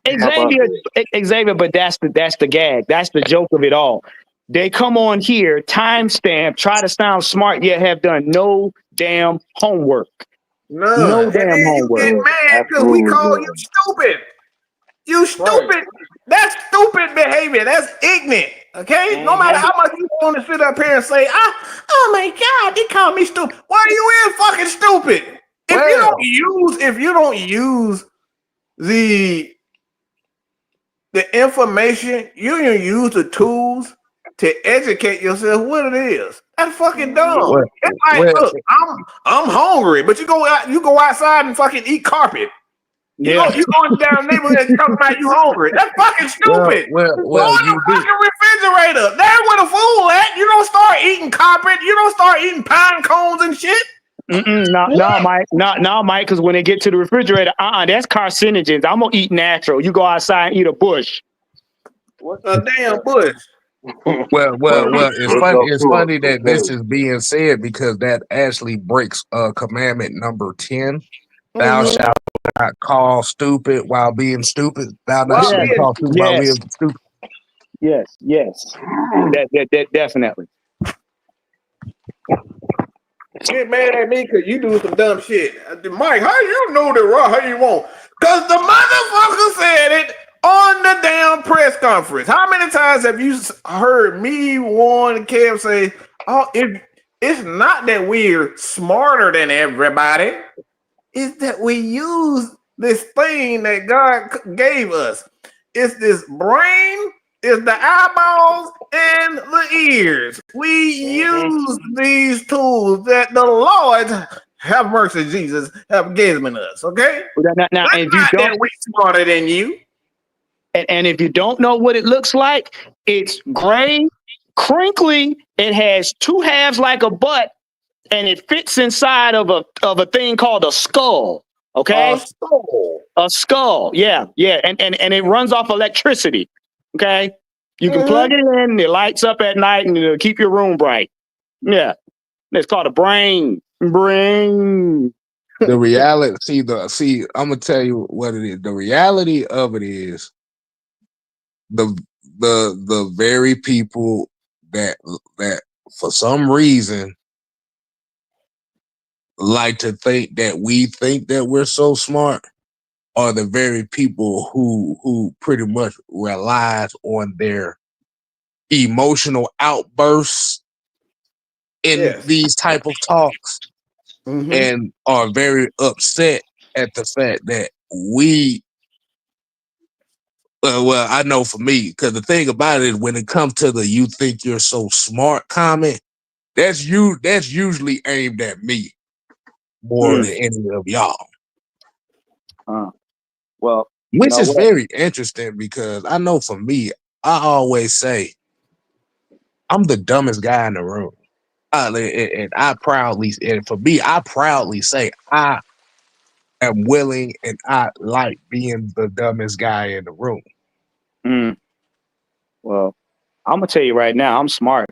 Xavier, but that's the gag. That's the joke of it all. They come on here, timestamp, try to sound smart, yet have done no damn homework. None. No damn and then homework. You get mad because we call you stupid. You stupid. Right. That's stupid behavior. That's ignorant. Okay? Mm-hmm. No matter how much you want to sit up here and say, oh my God, they call me stupid. Why are you in fucking stupid? If you don't use the information, you don't use the tools to educate yourself what it is. That's fucking dumb. It's like, look, I'm hungry, but you go outside and fucking eat carpet. You go down the neighborhood and talk about you hungry. That's fucking stupid. Go in the fucking refrigerator. That's where the food at. You don't start eating carpet. You don't start eating pine cones and shit. No, Mike, because when they get to the refrigerator, that's carcinogens. I'm gonna eat natural. You go outside and eat a bush. What's a damn bush? Well, it's funny that this is being said because that actually breaks commandment number 10. Thou shalt not call stupid while being stupid. Thou not shalt call stupid while being stupid. Yes. That definitely. Get mad at me because you do some dumb shit. Mike, how you know that raw? How you won't? Because the motherfucker said it on the damn press conference. How many times have you heard me, Warren, and Kev say, it's not that we're smarter than everybody. It's that we use this thing that God gave us. It's this brain, it's the eyeballs, and the ears. We use these tools that the Lord, have mercy, Jesus, have given us. Okay? Now, if you don't, that we smarter than you. And if you don't know what it looks like, it's gray, crinkly. It has two halves like a butt, and it fits inside of a thing called a skull. Okay, a skull. Yeah, and it runs off electricity. Okay, you can plug it in. It lights up at night, and it'll keep your room bright. Yeah, it's called a brain. Brain. The reality. I'm gonna tell you what it is. The reality of it is the very people that for some reason like to think that we think that we're so smart are the very people who pretty much relies on their emotional outbursts in these type of talks and are very upset at the fact that we well, I know for me, because the thing about it is when it comes to the "you think you're so smart" comment, that's usually aimed at me more than any of y'all. Well, which is very interesting because I know for me, always say, I'm the dumbest guy in the room. And I proudly, and for me, I proudly say I am willing and I like being the dumbest guy in the room. Well, I'm gonna tell you right now, I'm smart.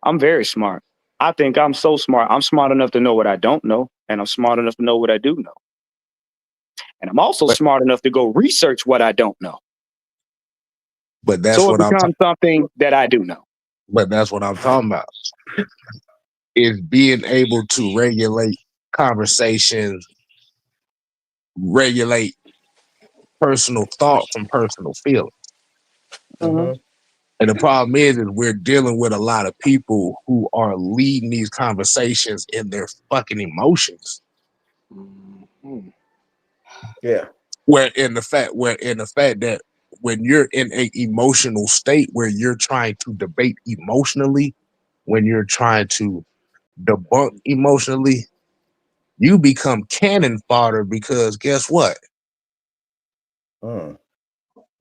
I'm very smart. I think I'm so smart. I'm smart enough to know what I don't know, and I'm smart enough to know what I do know. And I'm also But, smart enough to go research what I don't know. but that's So it what I'm becomes something that I do know. but that's what I'm talking about. Is being able to regulate conversations, regulate personal thought from personal feelings. Mhm. And the problem is we're dealing with a lot of people who are leading these conversations in their fucking emotions. Yeah. Where in the fact that when you're in a emotional state where you're trying to debate emotionally, when you're trying to debunk emotionally, you become cannon fodder because guess what?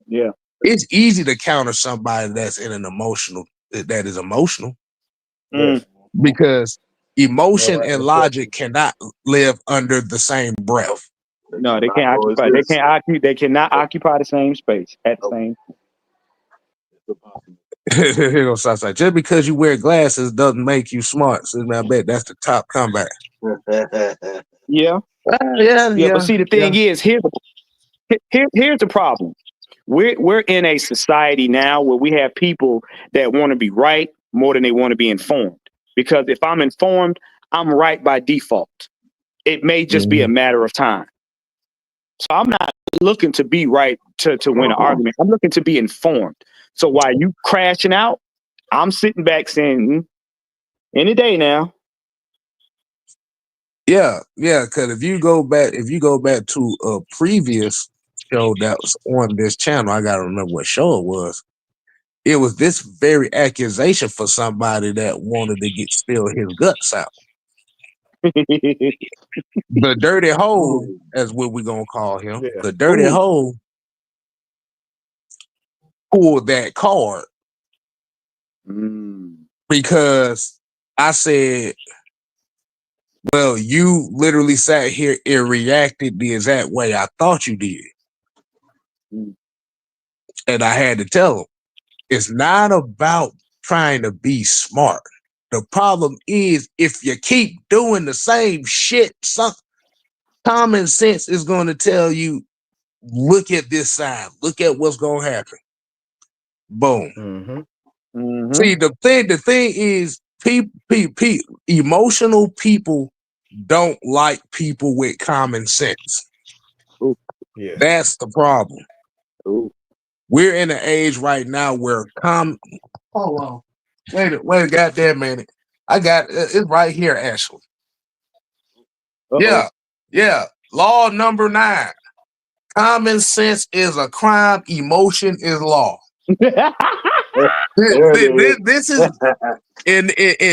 Yeah. It's easy to counter somebody that is emotional Yes. because All emotion right, and let's go. logic cannot live under the same breath. No, they Not can't occupy. They coexist. can't occupy. They cannot occupy the same space at the same. You know, so it's like, just because you wear glasses doesn't make you smart. So I bet that's the top comeback. Yeah. Yeah, Yeah. But yeah, see, the yeah. thing is, here's the problem. We're in a society now where we have people that want to be right more than they want to be informed. Because if I'm informed, I'm right by default. It may just be a matter of time. So I'm not looking to be right to win an argument. I'm looking to be informed. So while you crashing out, I'm sitting back saying, any day now. Yeah, yeah, because if you go back to a previous show that was on this channel, I gotta remember what show it was. It was this very accusation for somebody that wanted to get spill his guts out. The dirty hole, as what we're gonna call him, Yeah. the dirty Ooh. hole pulled that card because I said, well, you literally sat here and reacted the exact way I thought you did. And I had to tell him, it's not about trying to be smart. The problem is if you keep doing the same shit, some common sense is going to tell you, look at this side, look at what's going to happen. Boom. See, the thing is, emotional people don't like people with common sense. Yeah. That's the problem. We're in an age right now where hold on. Wait a goddamn minute. I got it's right here, Ashley. Yeah. Law number 9. Common sense is a crime, emotion is law. There it is. This is in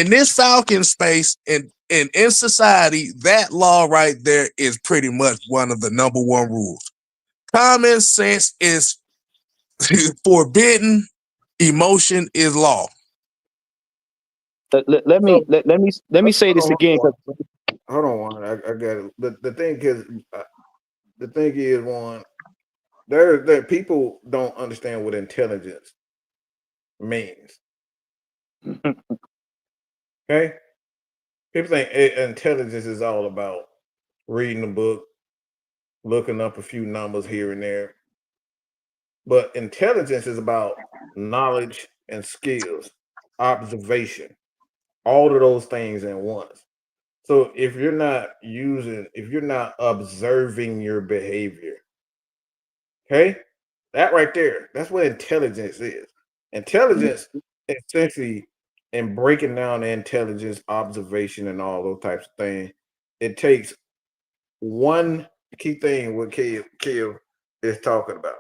this Falcon space and in society, that law right there is pretty much one of the number one rules. Common sense is forbidden, emotion is law. Let me say this again. Hold on, Juan. I got it. The thing is, Juan, there people don't understand what intelligence means. Okay, people think intelligence is all about reading a book, looking up a few numbers here and there, but intelligence is about knowledge and skills, observation, all of those things at once. So if you're not observing your behavior, okay, that right there, that's what intelligence is. Intelligence, essentially, in breaking down the intelligence, observation, and all those types of things, it takes one key thing what Kill is talking about.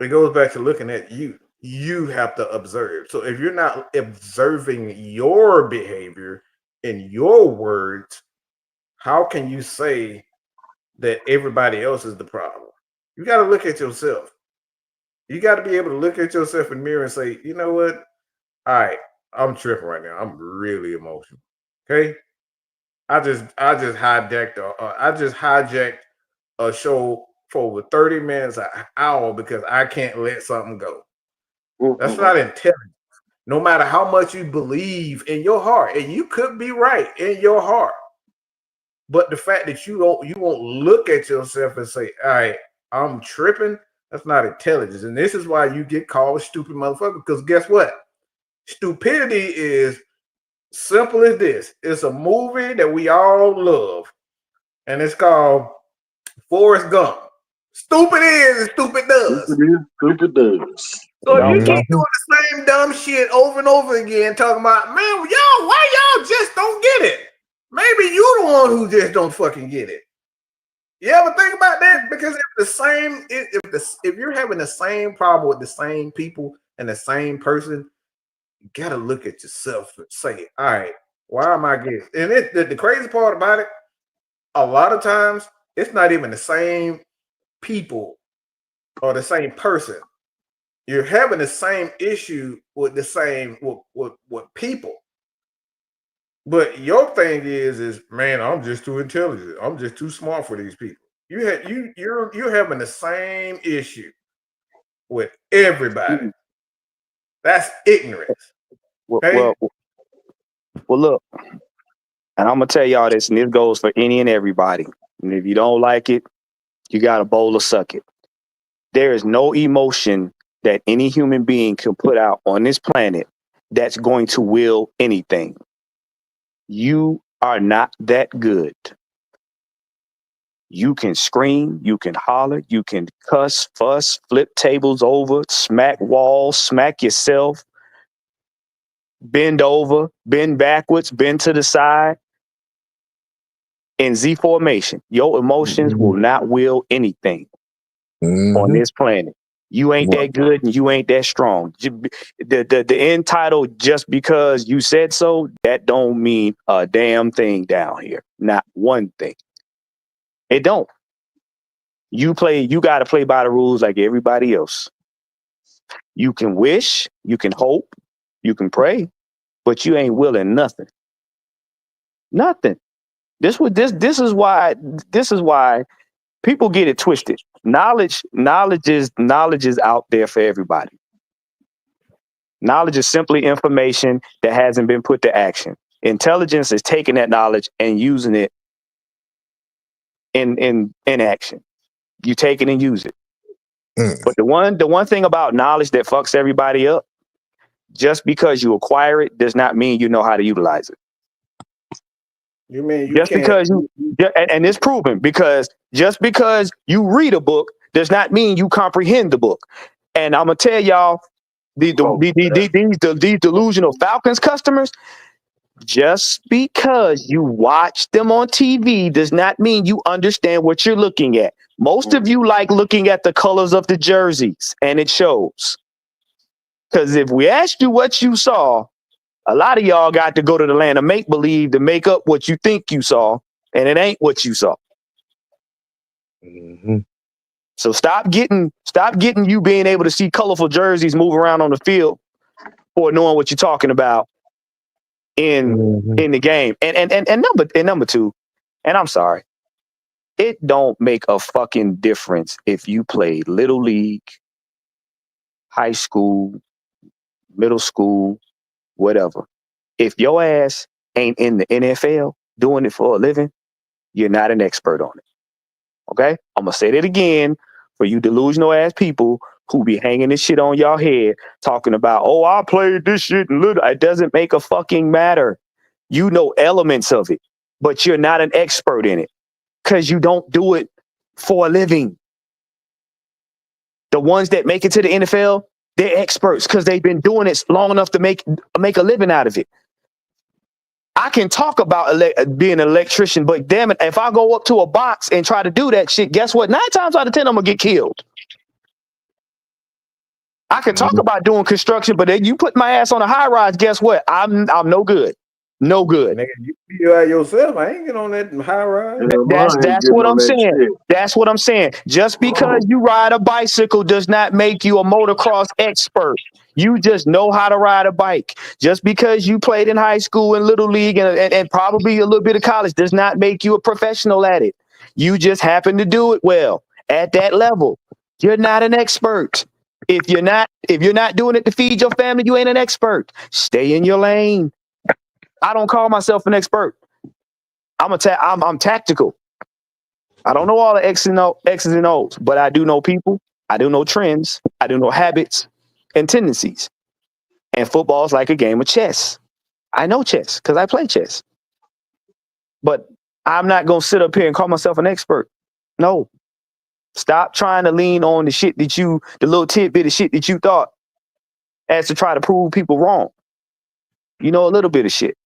It goes back to looking at you. You have to observe. So if you're not observing your behavior in your words, how can you say that everybody else is the problem? You got to look at yourself. You got to be able to look at yourself in the mirror and say, you know what? All right, I'm tripping right now. I'm really emotional. Okay. I just hijacked a show for over 30 minutes, an hour because I can't let something go. That's not intelligent. No matter how much you believe in your heart, and you could be right in your heart, but the fact that you won't look at yourself and say, all right, I'm tripping, that's not intelligence. And this is why you get called a stupid motherfucker. Because guess what? Stupidity is simple as this. It's a movie that we all love, and it's called Forrest Gump. Stupid is and stupid does. Stupid does. So if you Mhm. keep doing the same dumb shit over and over again, talking about, man, y'all, why y'all just don't get it? Maybe you the one who just don't fucking get it. You ever think about that? Because if you're having the same problem with the same people and the same person, you gotta look at yourself and say, all right, why am I getting? And the crazy part about it, a lot of times it's not even the same people or the same person. You're having the same issue with the same with people. But your thing is man, I'm just too intelligent. I'm just too smart for these people. You're having the same issue with everybody. That's ignorance. Okay? Well, look, and I'm gonna tell y'all this, and this goes for any and everybody. And if you don't like it, you got a bowl of suck it. There is no emotion that any human being can put out on this planet that's going to will anything. You are not that good. You can scream, you can holler, you can cuss, fuss, flip tables over, smack walls, smack yourself, bend over, bend backwards, bend to the side. In Z formation, your emotions will not will anything on this planet. You ain't that good and you ain't that strong. The end title, just because you said so, that don't mean a damn thing down here. Not one thing. It don't. You got to play by the rules like everybody else. You can wish, you can hope, you can pray, but you ain't willing nothing. Nothing. This is why people get it twisted. Knowledge is out there for everybody. Knowledge is simply information that hasn't been put to action. Intelligence is taking that knowledge and using it in action. You take it and use it. But the one thing about knowledge that fucks everybody up, just because you acquire it does not mean you know how to utilize it. You mean you Just can't? because and it's proven, because just because you read a book does not mean you comprehend the book. And I'm gonna tell y'all, these delusional Falcons customers, just because you watch them on TV does not mean you understand what you're looking at. Most of you like looking at the colors of the jerseys, and it shows. Because if we asked you what you saw, a lot of y'all got to go to the land of make-believe to make up what you think you saw, and it ain't what you saw. So stop getting you being able to see colorful jerseys move around on the field for knowing what you're talking about in the game. And number two, and I'm sorry, it don't make a fucking difference if you play little league, high school, middle school, whatever. If your ass ain't in the NFL doing it for a living, you're not an expert on it. Okay? I'm gonna say that again for you delusional ass people who be hanging this shit on y'all head, talking about, oh, I played this shit and little. It doesn't make a fucking matter. You know elements of it, but you're not an expert in it because you don't do it for a living. The ones that make it to the NFL, they're experts because they've been doing it long enough to make a living out of it. I can talk about being an electrician, but damn it, if I go up to a box and try to do that shit, guess what? 9 times out of 10, I'm gonna get killed. I can talk about doing construction, but then you put my ass on a high rise, guess what? I'm no good. No good. Nigga, you out yourself. I ain't get on that high ride. Hell no, I ain't That's getting what on I'm that saying. shit. That's what I'm saying. Just because you ride a bicycle does not make you a motocross expert. You just know how to ride a bike. Just because you played in high school and little league and probably a little bit of college does not make you a professional at it. You just happen to do it well at that level. You're not an expert. If you're not doing it to feed your family, you ain't an expert. Stay in your lane. I don't call myself an expert. I'm tactical. I don't know all the X's and O's, but I do know people. I do know trends. I do know habits and tendencies. And football is like a game of chess. I know chess because I play chess. But I'm not going to sit up here and call myself an expert. No. Stop trying to lean on the little tidbit of shit that you thought as to try to prove people wrong. You know a little bit of shit.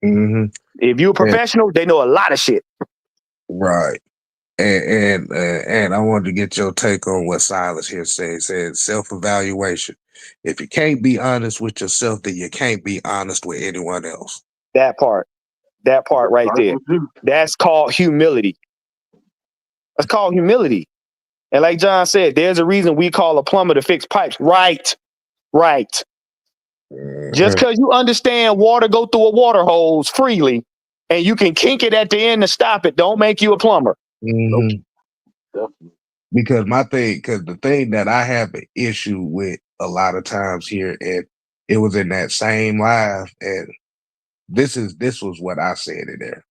Mm-hmm. If you're a professional, they know a lot of shit. Right. And I wanted to get your take on what Silas here said. He said self-evaluation. If you can't be honest with yourself, then you can't be honest with anyone else. That part right there. That's called humility. That's called humility. And like John said, there's a reason we call a plumber to fix pipes. Right. Just because you understand water go through a water hose freely and you can kink it at the end to stop it, don't make you a plumber. Mm-hmm. Because the thing that I have an issue with a lot of times here, and it was in that same live, and this was what I said in there.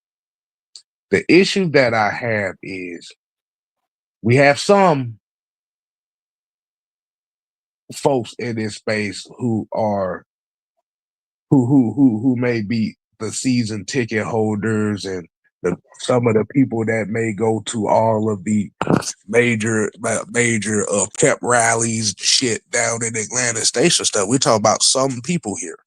The issue that I have is we have some folks in this space who may be the season ticket holders and some of the people that may go to all of the major pep rallies shit down in Atlanta Station stuff. We talk about some people here.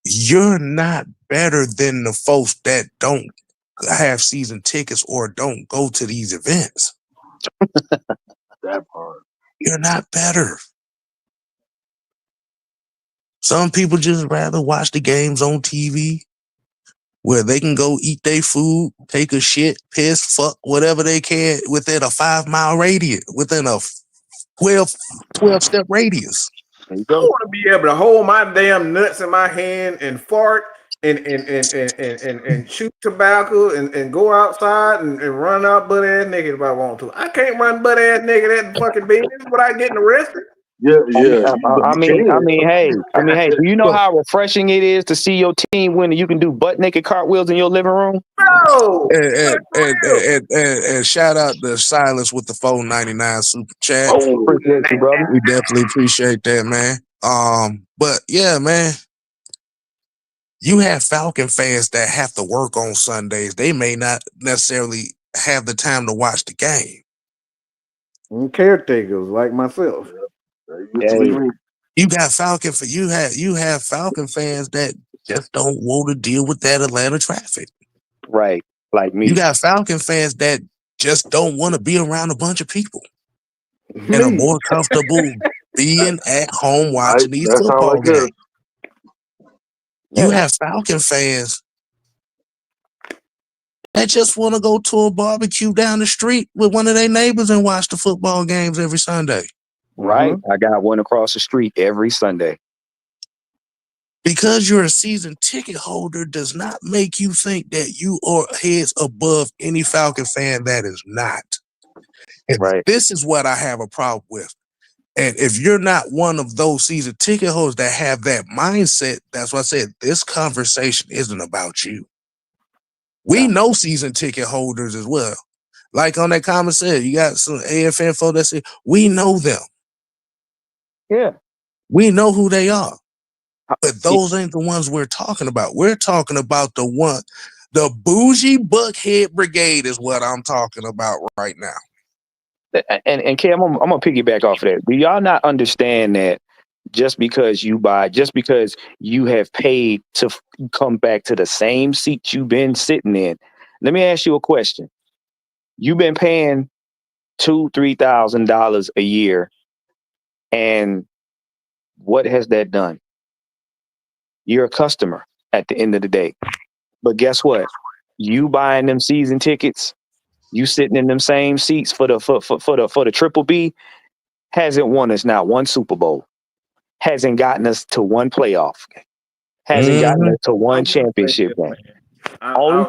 You're not better than the folks that don't have season tickets or don't go to these events. That part. You're not better. Some people just rather watch the games on TV where they can go eat their food, take a shit, piss, fuck, whatever they can within a 5-mile radius, within a 12-step radius. I want to be able to hold my damn nuts in my hand and fart and chew tobacco and go outside and run out butt ass naked if I want to. I can't run butt ass naked at the fucking business without getting arrested. Yeah. I mean, hey, do you know how refreshing it is to see your team win and you can do butt naked cartwheels in your living room? No. And shout out to Silence with the $4.99 super chat. Appreciate you, brother. We definitely appreciate that, man. But yeah, man, you have Falcon fans that have to work on Sundays. They may not necessarily have the time to watch the game. And caretakers like myself. You got you have Falcon fans that just don't want to deal with that Atlanta traffic. Right, like me. You got Falcon fans that just don't want to be around a bunch of people and are more comfortable being at home watching these football games. You have Falcon fans that just want to go to a barbecue down the street with one of their neighbors and watch the football games every Sunday. Right. I got one across the street every Sunday. Because you're a season ticket holder does not make you think that you are heads above any Falcon fan that is not. And this is what I have a problem with. And if you're not one of those season ticket holders that have that mindset, that's why I said this conversation isn't about you. We know season ticket holders as well. Like on that comment said, you got some AFN folks that say, we know them. Yeah. We know who they are. But those ain't the ones we're talking about. We're talking about the bougie Buckhead Brigade is what I'm talking about right now. And Cam, I'm gonna piggyback off of that. Do y'all not understand that just because you have paid to come back to the same seat you've been sitting in? Let me ask you a question. You've been paying $2,000-$3,000 a year, and what has that done? You're a customer at the end of the day. But guess what? You buying them season tickets, you sitting in them same seats for the Triple B, hasn't won us not one Super Bowl, hasn't gotten us to one playoff, hasn't gotten us to one championship game. Only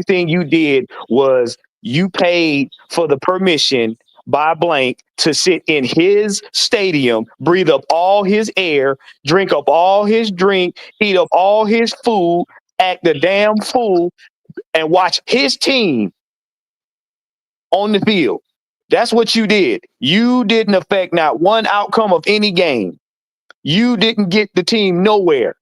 thing you did was you paid for the permission by blank to sit in his stadium, breathe up all his air, drink up all his drink, eat up all his food, act the damn fool, and watch his team on the field. That's what you did. You didn't affect not one outcome of any game. You didn't get the team nowhere.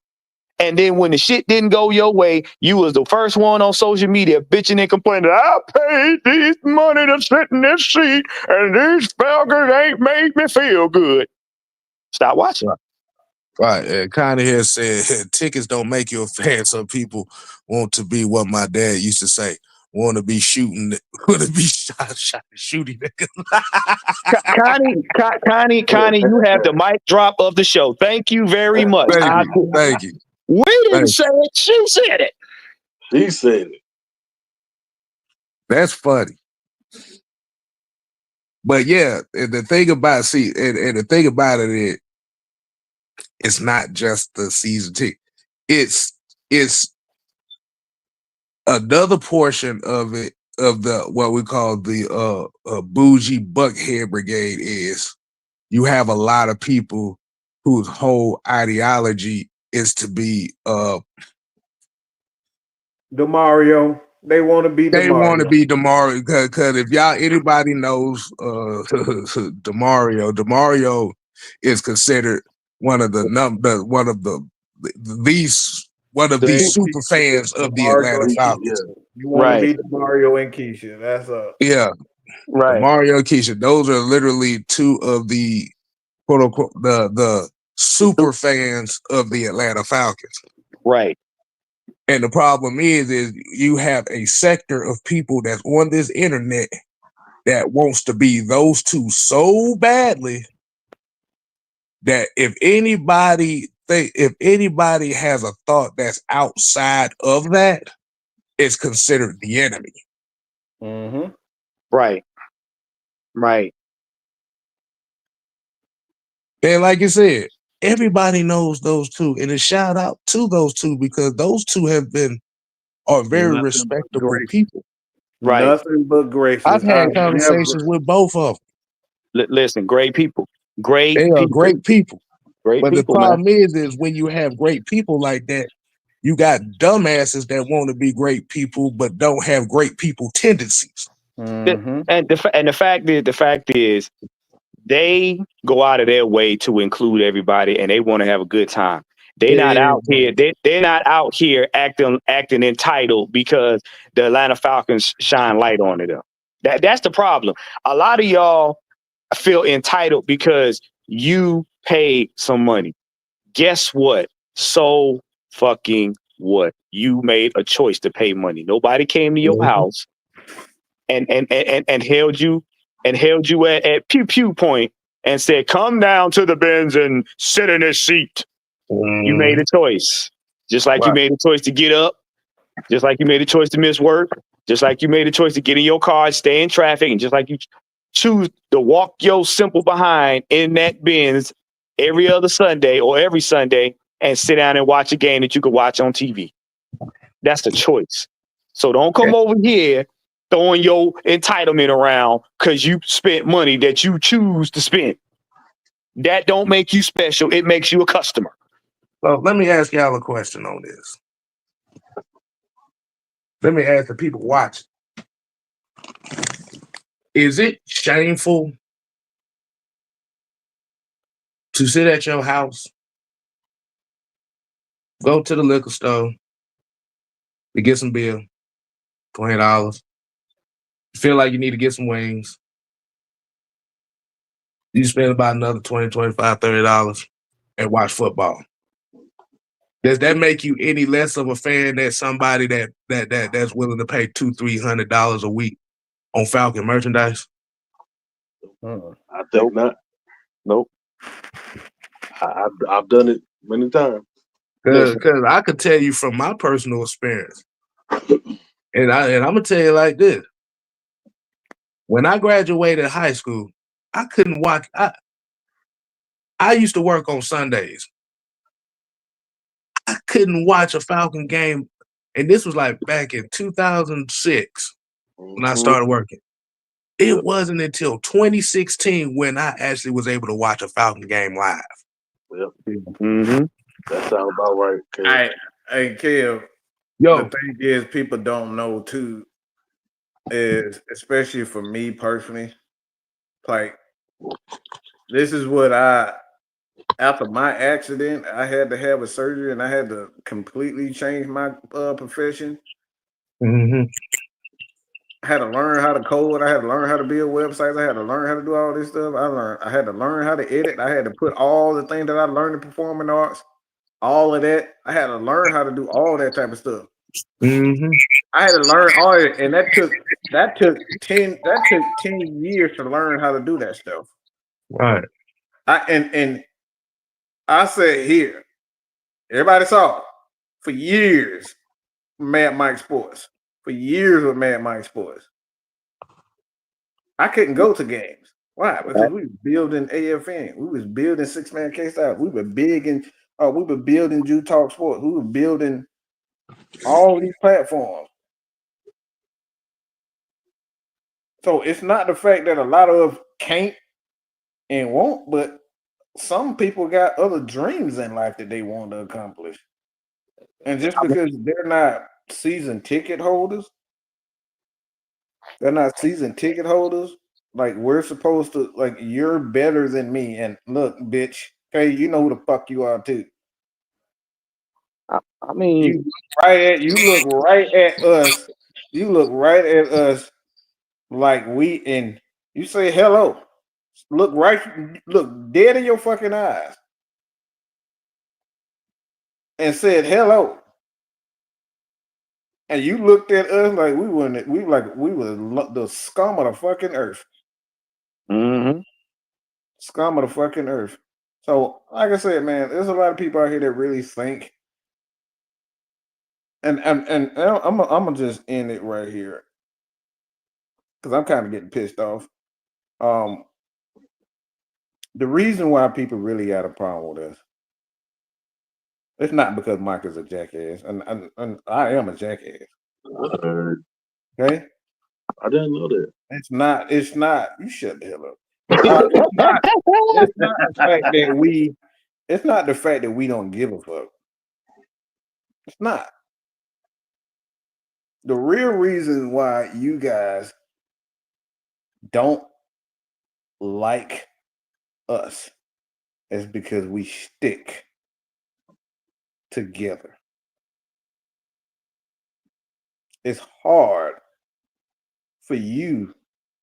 And then when the shit didn't go your way, you was the first one on social media bitching and complaining, I paid this money to sit in this seat and these Falcons ain't made me feel good. Stop watching. Right. Connie here said tickets don't make you a fan. Some people want to be what my dad used to say. Want to be shooting, want to be shot shooting. Connie, you have the mic drop of the show. Thank you very much. Thank you. We didn't say it. She said it. She said it. That's funny. But yeah, and the thing about it, it's not just the season ticket. It's another portion of it, of the what we call the bougie buckhead brigade, is you have a lot of people whose whole ideology is to be DeMario. They want to be DeMario. They want to be DeMario, because if anybody knows DeMario is considered one of the super fans of the Atlanta Falcons. You want to be DeMario and Keisha. That's right. DeMario and Keisha. Those are literally two of the quote unquote the super fans of the Atlanta Falcons. Right. And the problem is you have a sector of people that's on this internet that wants to be those two so badly that if anybody has a thought that's outside of that, it's considered the enemy. Mm-hmm. Right. And like you said, everybody knows those two, and a shout out to those two, because those two are very respectable people. Right. Nothing but gracious. I've had conversations with both of them. Listen, great people. They are great people. But the problem man. is when you have great people like that, you got dumbasses that want to be great people but don't have great people tendencies. Mm-hmm. And the fact is, they go out of their way to include everybody, and they want to have a good time. They're not out here. They're not out here acting entitled because the Atlanta Falcons shine light on it. That's the problem. A lot of y'all feel entitled because you paid some money. Guess what? So fucking what? You made a choice to pay money. Nobody came to your house and held you at pew pew point and said, "Come down to the bins and sit in this seat." You made a choice. Just like you made a choice to get up, just like you made a choice to miss work, just like you made a choice to get in your car, stay in traffic, and just like you choose to walk your simple behind in that bins every other Sunday or every Sunday and sit down and watch a game that you could watch on TV. That's the choice. So don't come over here throwing your entitlement around because you spent money that you choose to spend. That don't make you special. It makes you a customer. So let me ask y'all a question on this. Let me ask the people watching. Is it shameful to sit at your house, go to the liquor store to get some beer, $20, feel like you need to get some wings, you spend about another $20, $25, $30 and watch football? Does that make you any less of a fan than somebody that's willing to pay $200-$300 a week on Falcon merchandise? I think not. Nope. I've done it many times. Because I could tell you from my personal experience, and I'm gonna tell you like this: when I graduated high school, I couldn't watch. I used to work on Sundays. I couldn't watch a Falcon game, and this was like back in 2006 when I started working. It wasn't until 2016 when I actually was able to watch a Falcon game live. Mm-hmm. That sounds about right. Hey, Kev. Yo, The thing is, people don't know too. Is especially for me personally, like this is what after my accident, I had to have a surgery and I had to completely change my profession. mm-hmm. I had to learn how to code. I had to learn how to build websites. I had to learn how to do all this stuff. I had to learn how to edit. I had to put all the things that I learned in performing arts, all of that. I had to learn how to do all that type of stuff. Mm-hmm. I had to learn all it, and that took 10 years to learn how to do that stuff. Right. And I said here, everybody saw it for years. Mad Mike Sports for years with Mad Mike Sports. I couldn't go to games. Why? Because we were building AFN. We was building 6-man case out. We were we were building Jew Talk Sports. We were building all these platforms. So it's not the fact that a lot of us can't and won't, but some people got other dreams in life that they want to accomplish. And just because they're not season ticket holders, like we're supposed to, like, you're better than me. And look, bitch, hey, you know who the fuck you are too. I mean, You look right at us. You look right at us like and you say hello. Look dead in your fucking eyes and said hello. And you looked at us like we were the scum of the fucking earth. mm-hmm. Scum of the fucking earth. So, like I said, man, there's a lot of people out here that really think. And I'm gonna just end it right here because I'm kind of getting pissed off. The reason why people really got a problem with us, it's not because Mike is a jackass, and I am a jackass. Okay, I didn't know that. It's not. You shut the hell up. It's not. It's not the fact that we. It's not the fact that we don't give a fuck. It's not. The real reason why you guys don't like us is because we stick together. It's hard for you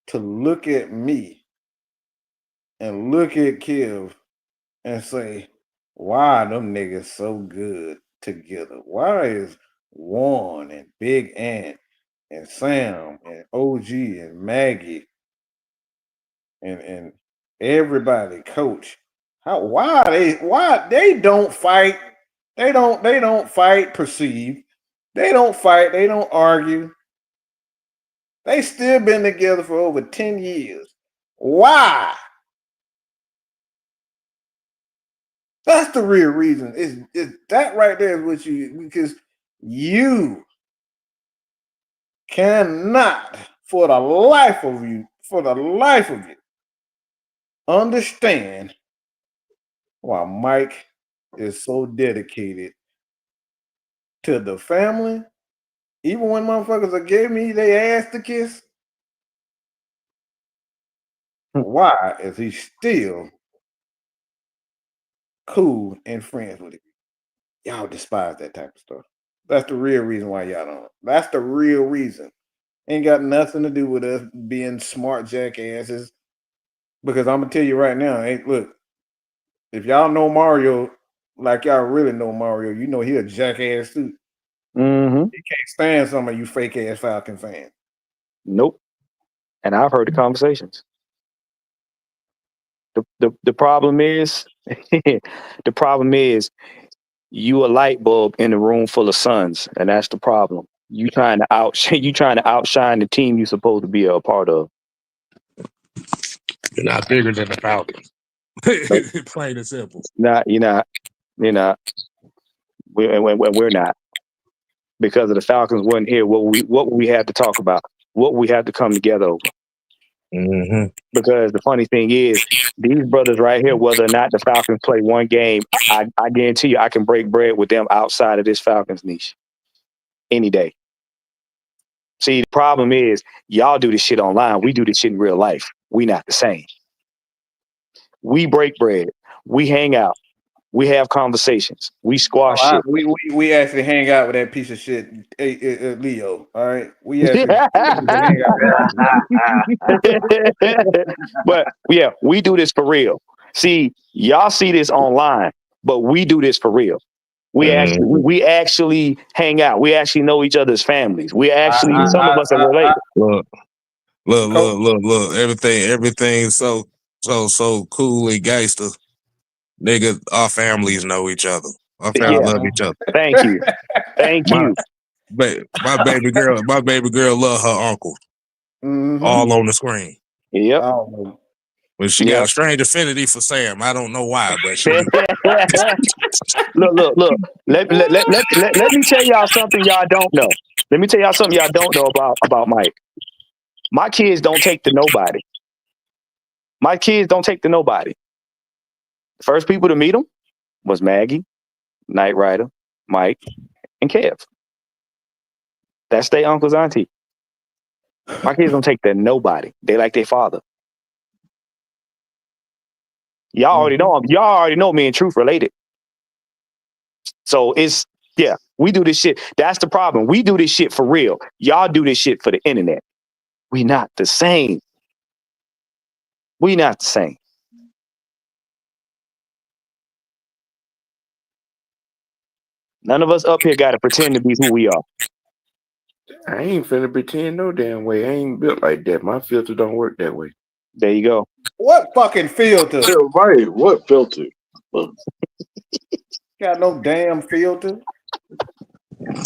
to look at me and look at Kev and say, why are them niggas so good together? Why is Warren and Big Ant and Sam and OG and Maggie and everybody, Coach? Why they don't fight? They don't fight, perceive. They don't fight, they don't argue. They still been together for over 10 years. Why? That's the real reason. Is that right there is what because you cannot for the life of you, understand why Mike is so dedicated to the family. Even when motherfuckers are giving me their ass to kiss, why is he still cool and friends with it? Y'all despise that type of stuff. That's the real reason why y'all don't. That's the real reason. Ain't got nothing to do with us being smart jackasses. Because I'm gonna tell you right now, look, if y'all know Mario like y'all really know Mario, you know he a jackass too. Mm-hmm. He can't stand some of you fake ass Falcon fans. Nope. And I've heard the conversations. The problem is You a light bulb in a room full of suns, and that's the problem. You trying to outshine the team you're supposed to be a part of. You're not bigger than the Falcons. Nope. Plain and simple. You're not. We're not. Because of the Falcons wasn't here, what would we have to talk about? What we have to come together over? Mm-hmm. Because the funny thing is, these brothers right here, whether or not the Falcons play one game, I guarantee you I can break bread with them outside of this Falcons niche any day. See, the problem is y'all do this shit online. We do this shit in real life. We not the same. We break bread. We hang out. We have conversations. We squash shit. We actually hang out with that piece of shit, Leo. All right, we actually hang out. But yeah, we do this for real. See, y'all see this online, but we do this for real. We actually hang out. We actually know each other's families. We actually some of us are related. Look. Everything so cool and gangster. Nigga, our families know each other. Our families love each other. Thank you. My baby girl love her uncle. Mm-hmm. All on the screen. Yep. Well, she got a strange affinity for Sam. I don't know why, but she. Look. Let me tell y'all something y'all don't know. Let me tell y'all something y'all don't know about Mike. My kids don't take to nobody. The first people to meet him was Maggie, Knight Rider, Mike, and Kev. That's their uncle's auntie. My kids don't take to nobody. They like their father. Y'all already know him. Y'all already know me and Truth related. So we do this shit. That's the problem. We do this shit for real. Y'all do this shit for the internet. We not the same. None of us up here got to pretend to be who we are. I ain't finna pretend no damn way. I ain't built like that. My filter don't work that way. There you go. What fucking filter? Yeah, right. What filter? Got no damn filter.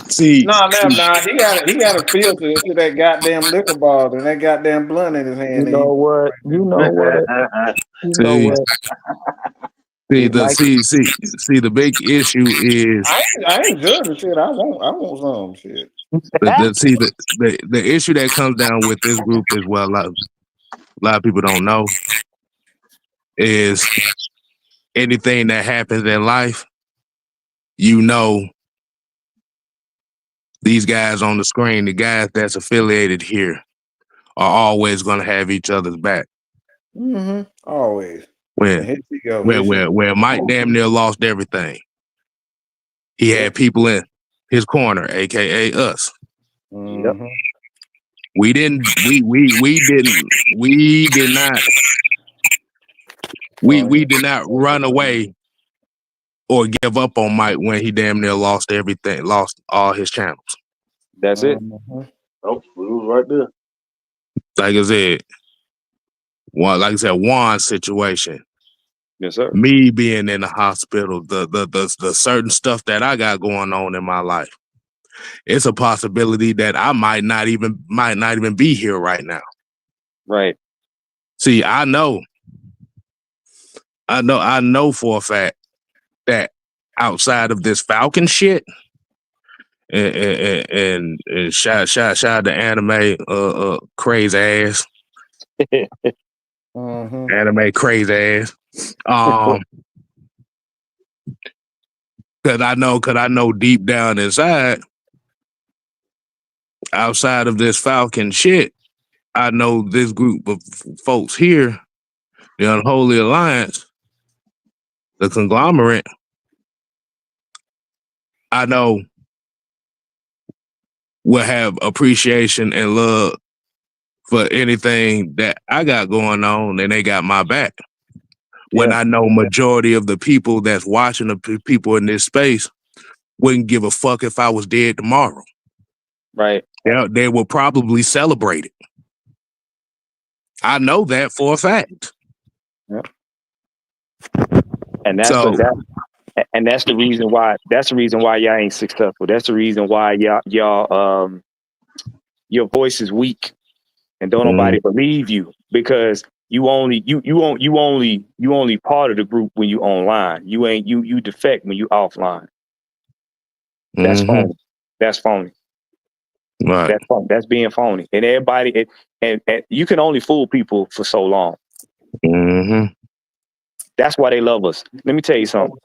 See, He got a filter into that goddamn liquor bottle and that goddamn blunt in his hand. You know what? See, the big issue is I ain't judging shit. I want some shit. The issue that comes down with this group is a lot of people don't know is anything that happens in life, these guys on the screen, the guys that's affiliated here, are always going to have each other's back. Mm-hmm. Always. Where Mike damn near lost everything. He had people in his corner, aka us. Mm-hmm. We did not run away or give up on Mike when he damn near lost everything, lost all his channels. That's it. Oh, we was right there. Like I said, Juan's situation. Yes, sir. Me being in the hospital, the certain stuff that I got going on in my life. It's a possibility that I might not even be here right now. Right. See, I know for a fact that outside of this Falcon shit and shout out to anime crazy ass. Anime crazy ass. Cause I know deep down inside, outside of this Falcon shit, I know this group of folks here, the Unholy Alliance, the conglomerate, I know will have appreciation and love for anything that I got going on, and they got my back. When I know majority of the people that's watching, the people in this space, wouldn't give a fuck if I was dead tomorrow. Right. Yeah, they will probably celebrate it. I know that for a fact. Yep. And that's And that's the reason why. That's the reason why y'all ain't successful. That's the reason why y'all your voice is weak and don't nobody believe you because you only part of the group when you online. You ain't you defect when you offline. That's phony. That's phony. Right. That's phony. That's being phony. And everybody and you can only fool people for so long. That's why they love us. Let me tell you something.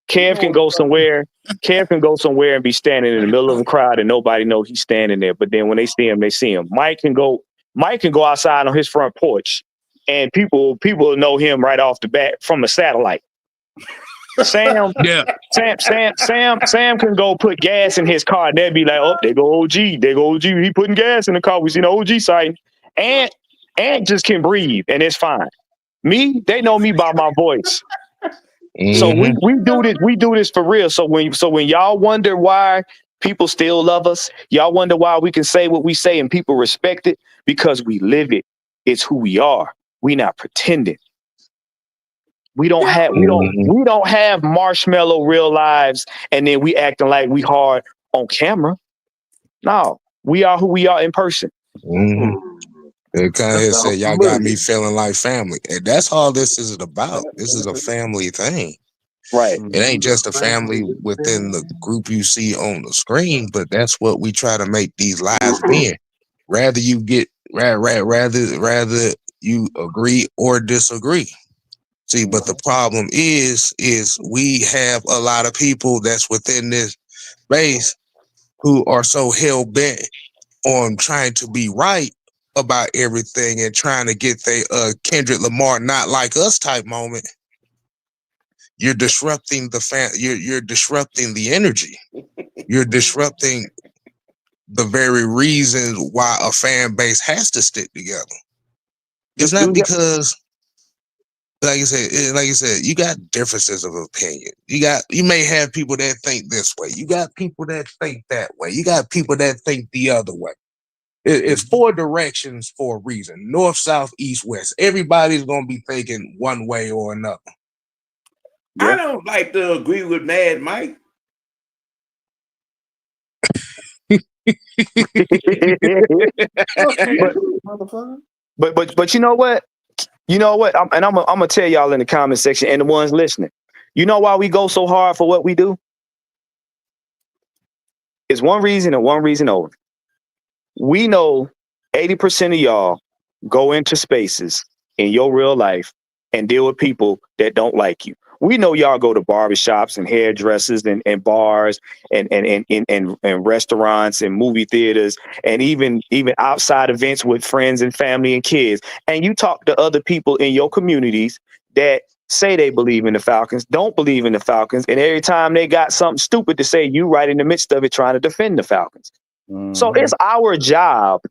Kev can go somewhere. Kev can go somewhere and be standing in the middle of a crowd and nobody know he's standing there. But then when they see him, they see him. Mike can go outside on his front porch, and people know him right off the bat from a satellite. Sam can go put gas in his car. And they'll be like, oh, there go OG. There go OG. He putting gas in the car. We seen the OG sighting. And just can breathe, and it's fine. Me, they know me by my voice. So we do this for real. So when y'all wonder why people still love us, y'all wonder why we can say what we say and people respect it, because we live it. It's who we are. We not pretending. We don't have marshmallow real lives and then we acting like we hard on camera. No, we are who we are in person. It kind of said, y'all got me feeling like family. And that's all this is about. This is a family thing. Right. It ain't just a family within the group you see on the screen, but that's what we try to make these lives being. Rather you agree or disagree. See, but the problem is we have a lot of people that's within this space who are so hell bent on trying to be right about everything and trying to get they Kendrick Lamar not like us type moment. You're disrupting the you're disrupting the energy. You're disrupting the very reason why a fan base has to stick together. It's not because like you said, you got differences of opinion. You may have people that think this way. You got people that think that way. You got people that think the other way. It's four directions for a reason: north, south, east, west. Everybody's gonna be thinking one way or another. Yeah. I don't like to agree with Mad Mike. but you know what? You know what? I'm gonna tell y'all in the comment section and the ones listening. You know why we go so hard for what we do? It's one reason and one reason only. We know 80% of y'all go into spaces in your real life and deal with people that don't like you. We know y'all go to barbershops and hairdressers and bars and restaurants and movie theaters and even outside events with friends and family and kids. And you talk to other people in your communities that say they believe in the Falcons, don't believe in the Falcons. And every time they got something stupid to say, you right in the midst of it trying to defend the Falcons. So it's our job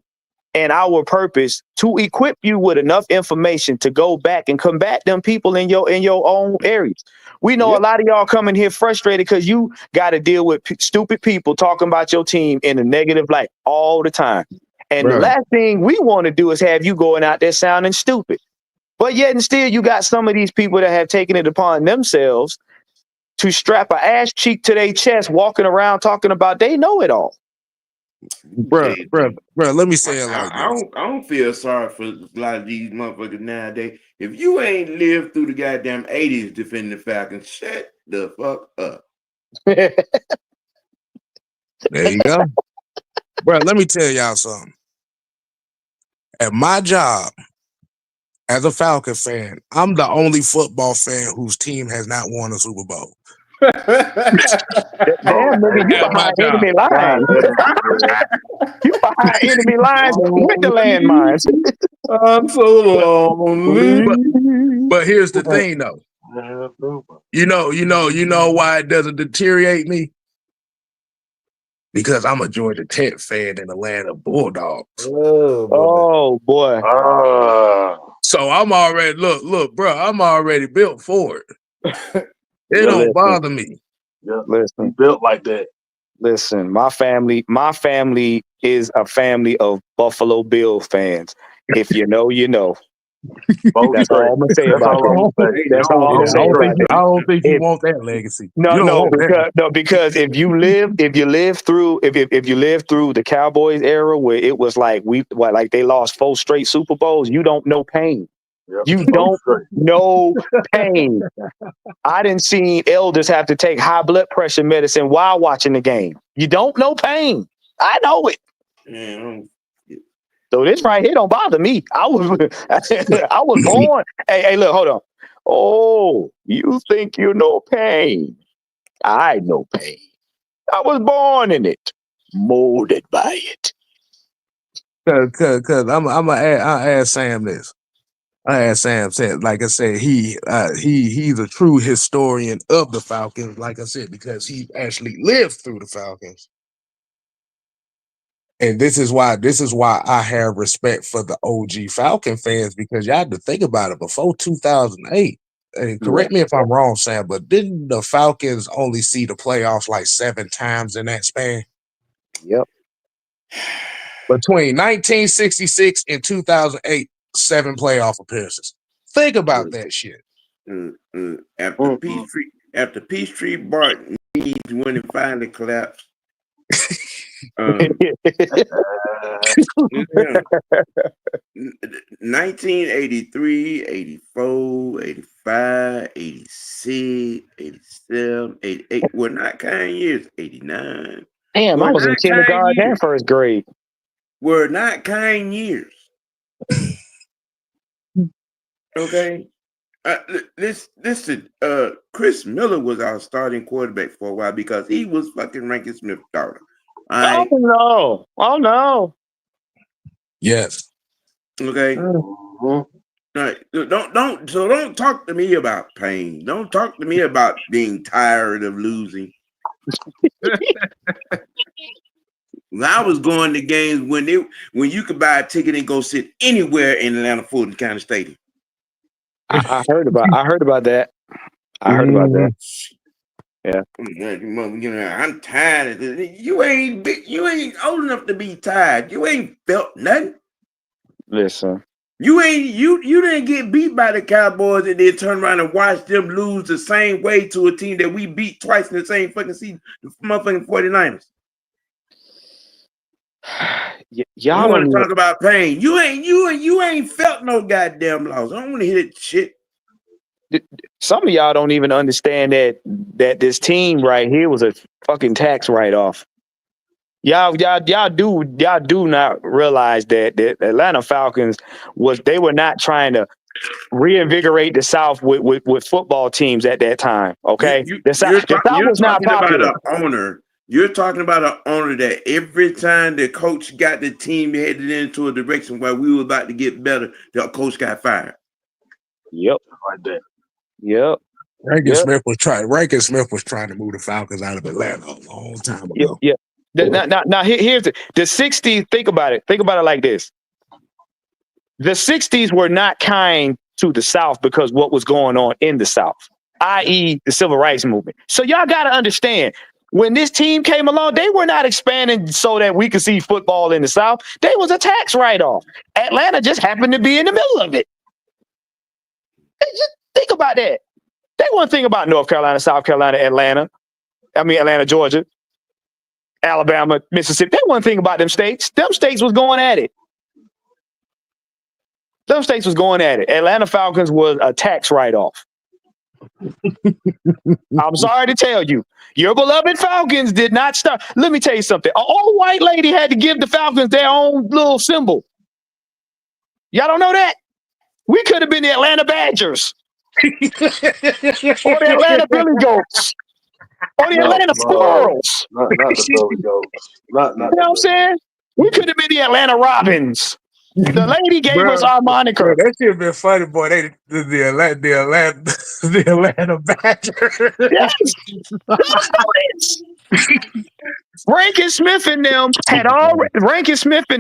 and our purpose to equip you with enough information to go back and combat them people in your own areas. We know a lot of y'all coming here frustrated because you got to deal with stupid people talking about your team in a negative light all the time. And the last thing we want to do is have you going out there sounding stupid. But yet and still, you got some of these people that have taken it upon themselves to strap an ass cheek to their chest, walking around talking about they know it all. Bro, let me say it like I don't feel sorry for a lot of these motherfuckers nowadays. If you ain't lived through the goddamn 80s defending the Falcons, shut the fuck up. There you go. Bro, let me tell y'all something. At my job, as a Falcon fan, I'm the only football fan whose team has not won a Super Bowl. Damn, nigga, you behind enemy lines. You behind enemy lines with the landmines. I'm so lonely. But here's the thing, though. You know why it doesn't deteriorate me? Because I'm a Georgia Tech fan and Atlanta Bulldogs. Oh boy. So I'm already look, bro. I'm already built for it. It don't bother me. Yeah, listen, built like that. Listen, my family is a family of Buffalo Bill fans. If you know, you know. That's all I'm gonna say That's about all I'm that. gonna say. That's all I'm Yeah, gonna say about I that. don't think you If want that legacy. no, You don't no, want that. because if you live through the Cowboys era where it was like like they lost 4 straight Super Bowls, you don't know pain. Yep. You Both don't straight. know pain. I didn't see elders have to take high blood pressure medicine while watching the game. You don't know pain. I know it. Yeah, So this right here don't bother me. I was born. Hey, look, hold on. Oh, you think you know pain? I know pain. I was born in it, molded by it. Cause I ask Sam this. I asked Sam said, like I said, he's a true historian of the Falcons, like I said, because he actually lived through the Falcons. And this is why I have respect for the OG Falcon fans, because y'all had to think about it before 2008. And correct me if I'm wrong, Sam, but didn't the Falcons only see the playoffs like 7 times in that span? Yep. Between 1966 and 2008, 7 playoff appearances. Think about that shit. After Peachtree Barton needs when it finally collapsed. 1983, 84, 85, 86, 87, 88 were not kind years. 89. Damn, I was in kindergarten and first grade. Were not kind years. Okay. Listen, Chris Miller was our starting quarterback for a while because he was fucking Rankin Smith's daughter. Oh no. Yes. Okay. All right. Don't talk to me about pain. Don't talk to me about being tired of losing. I was going to games when you could buy a ticket and go sit anywhere in Atlanta Fulton County Stadium. I heard about that. I heard about that. Yeah. I'm tired of this. You ain't old enough to be tired. You ain't felt nothing. Listen. You didn't get beat by the Cowboys and then turn around and watch them lose the same way to a team that we beat twice in the same fucking season, the motherfucking 49ers. Y'all want to talk about pain. You ain't felt no goddamn loss. I don't want to hear that shit. Some of y'all don't even understand that this team right here was a fucking tax write-off. Y'all do not realize that the Atlanta Falcons were not trying to reinvigorate the South with football teams at that time. Okay, the South was not popular. You're talking about an owner that every time the coach got the team headed into a direction where we were about to get better, the coach got fired. Yep. Like that. Yep. Rankin Smith was trying to move the Falcons out of Atlanta a long time ago. Yeah. Now here's the 60s. Think about it like this. The 60s were not kind to the South because what was going on in the South, i.e. the Civil Rights Movement. So y'all got to understand, when this team came along, they were not expanding so that we could see football in the South. They was a tax write-off. Atlanta just happened to be in the middle of it. Just think about that. They weren't thinking about North Carolina, South Carolina, Atlanta, Georgia, Alabama, Mississippi. They weren't thinking about them states. Them states was going at it. Atlanta Falcons was a tax write-off. I'm sorry to tell you, your beloved Falcons did not start. Let me tell you something. An old white lady had to give the Falcons their own little symbol. Y'all don't know that? We could have been the Atlanta Badgers. Or the Atlanta Billy Goats. Or the Atlanta Squirrels. Not the Billy Goats. Not you know what I'm saying? We could have been the Atlanta Robins. The lady gave us our moniker. That should have been funny, boy. The Atlanta Badgers. Yes. Rankin Smith and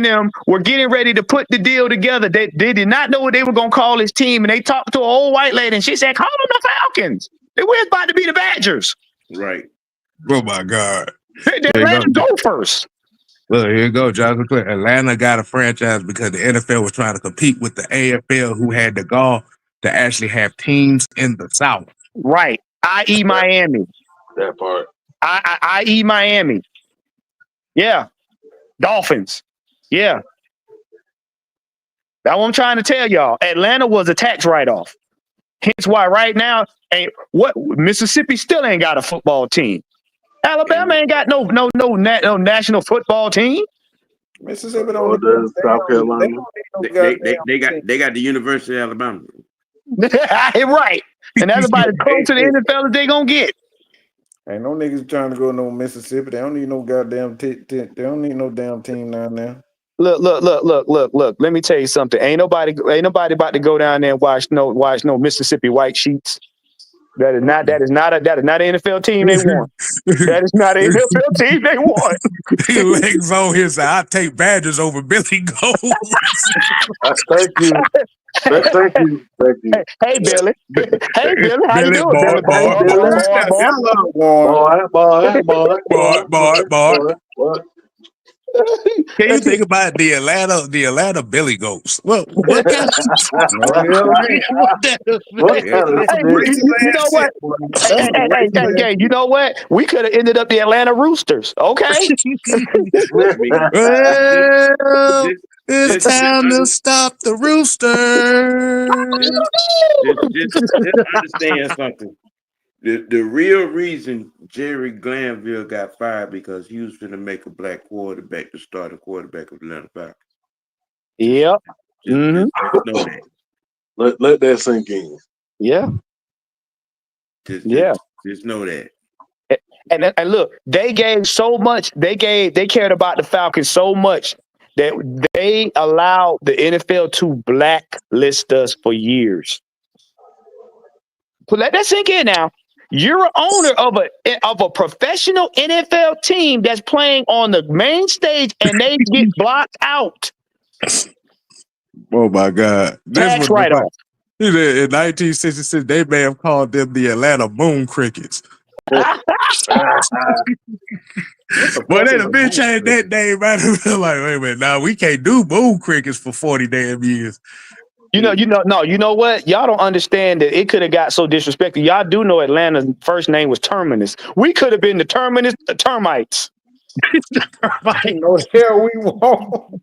them were getting ready to put the deal together. They did not know what they were going to call his team, and they talked to an old white lady, and she said, "Call them the Falcons. They were about to be the Badgers." Right. Oh my God. The Atlanta Gophers. Look, here you go, Jonathan Clear. Atlanta got a franchise because the NFL was trying to compete with the AFL, who had the gall to actually have teams in the South. Right. I.e. Miami. That part. I.e. Miami. Yeah. Dolphins. Yeah. That's what I'm trying to tell y'all. Atlanta was a tax write-off. Hence why right now, Mississippi still ain't got a football team. Alabama ain't got no national football team. Mississippi Or don't. does South Carolina? They got the University of Alabama. Right. And that's about as close to the NFL as they gonna get. Ain't no niggas trying to go no Mississippi. They don't need no goddamn. They don't need no damn team down there. Look. Let me tell you something. Ain't nobody about to go down there and watch no Mississippi White Sheets. That is not an NFL team they want. That is not an NFL team they want. Legs on his side. I take Badgers over Billy Gold. Thank you. Thank you. Hey Billy. Hey Billy, how you doing? Boy. Can you think about the Atlanta Billy Goats? Well, what kind of you know what? Hey, you know what? We could have ended up the Atlanta Roosters. Okay. Well, it's time to stop the rooster. Just understand something. The real reason Jerry Glanville got fired because he was going to make a black quarterback the starting quarterback of the Atlanta Falcons. Yep. Just know that. Let that sink in. Yeah. Just know that. And look, they gave so much. They cared about the Falcons so much that they allowed the NFL to blacklist us for years. But let that sink in now. You're an owner of a professional NFL team that's playing on the main stage and they get blocked out. Oh my God. Tax write-off. In 1966, they may have called them the Atlanta Moon Crickets. Well, they'd have been changed that name, right? Like, wait a minute, now we can't do Moon Crickets for 40 damn years. You know what? Y'all don't understand that it could have got so disrespectful. Y'all do know Atlanta's first name was Terminus. We could have been the Terminus Termites. No hell we won't.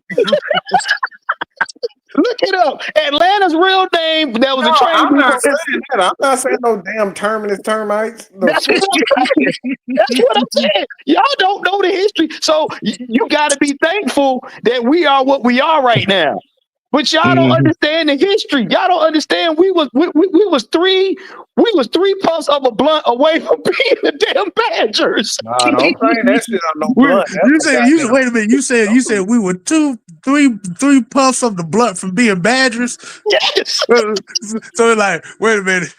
Look it up. Atlanta's real name. That was a train. I'm not saying that. I'm not saying no damn Terminus termites. No. That's what I'm saying. Y'all don't know the history, so you got to be thankful that we are what we are right now. But y'all don't understand the history. Y'all don't understand. We was three puffs of a blunt away from being the damn Badgers. Nah, don't say that shit on no blunt. Wait a minute. You said we were three puffs of the blunt from being Badgers. Yes. So like, wait a minute.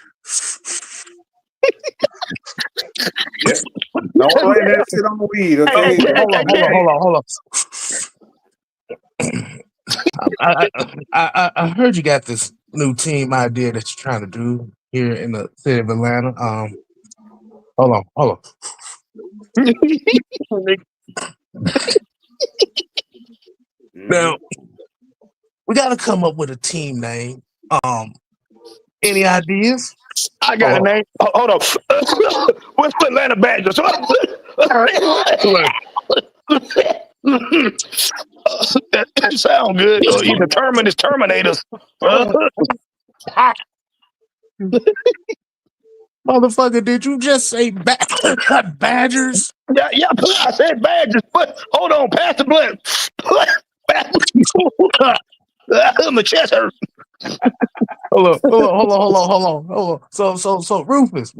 Don't play that shit on weed. Hold on. I heard you got this new team idea that you're trying to do here in the city of Atlanta. Hold on. Now we got to come up with a team name. Any ideas? I got a name. Hold on. What's the Atlanta Badgers? That sound good. Either Terminus Terminators. Motherfucker, did you just say Badgers? Yeah, I said Badgers. But hold on, pass the blood. My chest hurt. Hold on. So Rufus.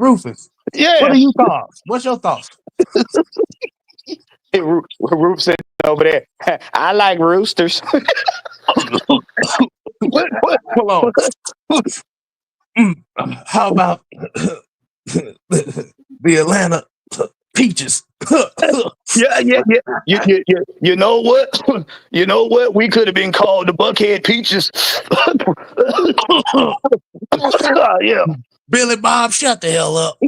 Yeah. What are your thoughts? What's your thoughts? Hey, Roof said over there. I like roosters. Hold on. How about the Atlanta Peaches? Yeah. You know what? You know what? We could have been called the Buckhead Peaches. Yeah. Billy Bob, shut the hell up.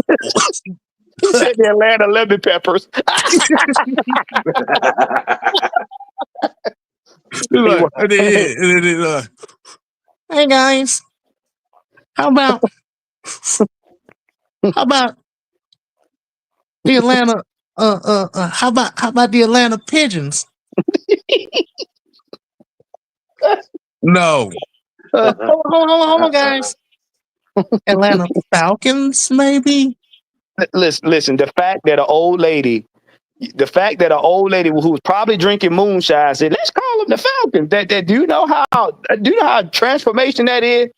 He said the Atlanta lemon peppers. Look, and then, hey guys, how about the Atlanta? How about the Atlanta Pigeons? No, hold on, guys. Atlanta Falcons, maybe. Listen. The fact that an old lady who was probably drinking moonshine said, "Let's call them the Falcons." That do you know how transformation that is?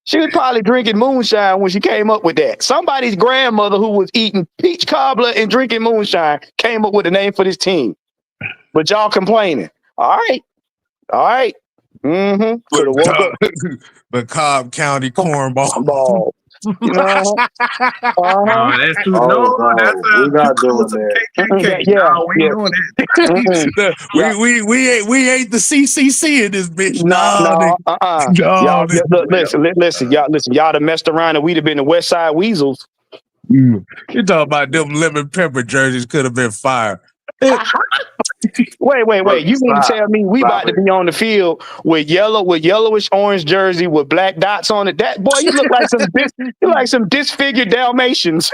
She was probably drinking moonshine when she came up with that. Somebody's grandmother who was eating peach cobbler and drinking moonshine came up with the name for this team. But y'all complaining. All right. Mm-hmm. Could have woke up The Cobb County cornball. ball. You know? Oh, that's too. Oh, No, no, that's we're not too doing close to that. KKK. Yeah, No, we yeah. ain't doing that. We ain't the CCC in this bitch. No. Y'all, nigga. listen. Y'all done messed around and we'd have been the West Side Weasels. You talking about them lemon pepper jerseys could have been fire. Wait. You mean to tell me we about to be on the field with yellowish orange jersey with black dots on it? That boy, you look like some disfigured Dalmatians.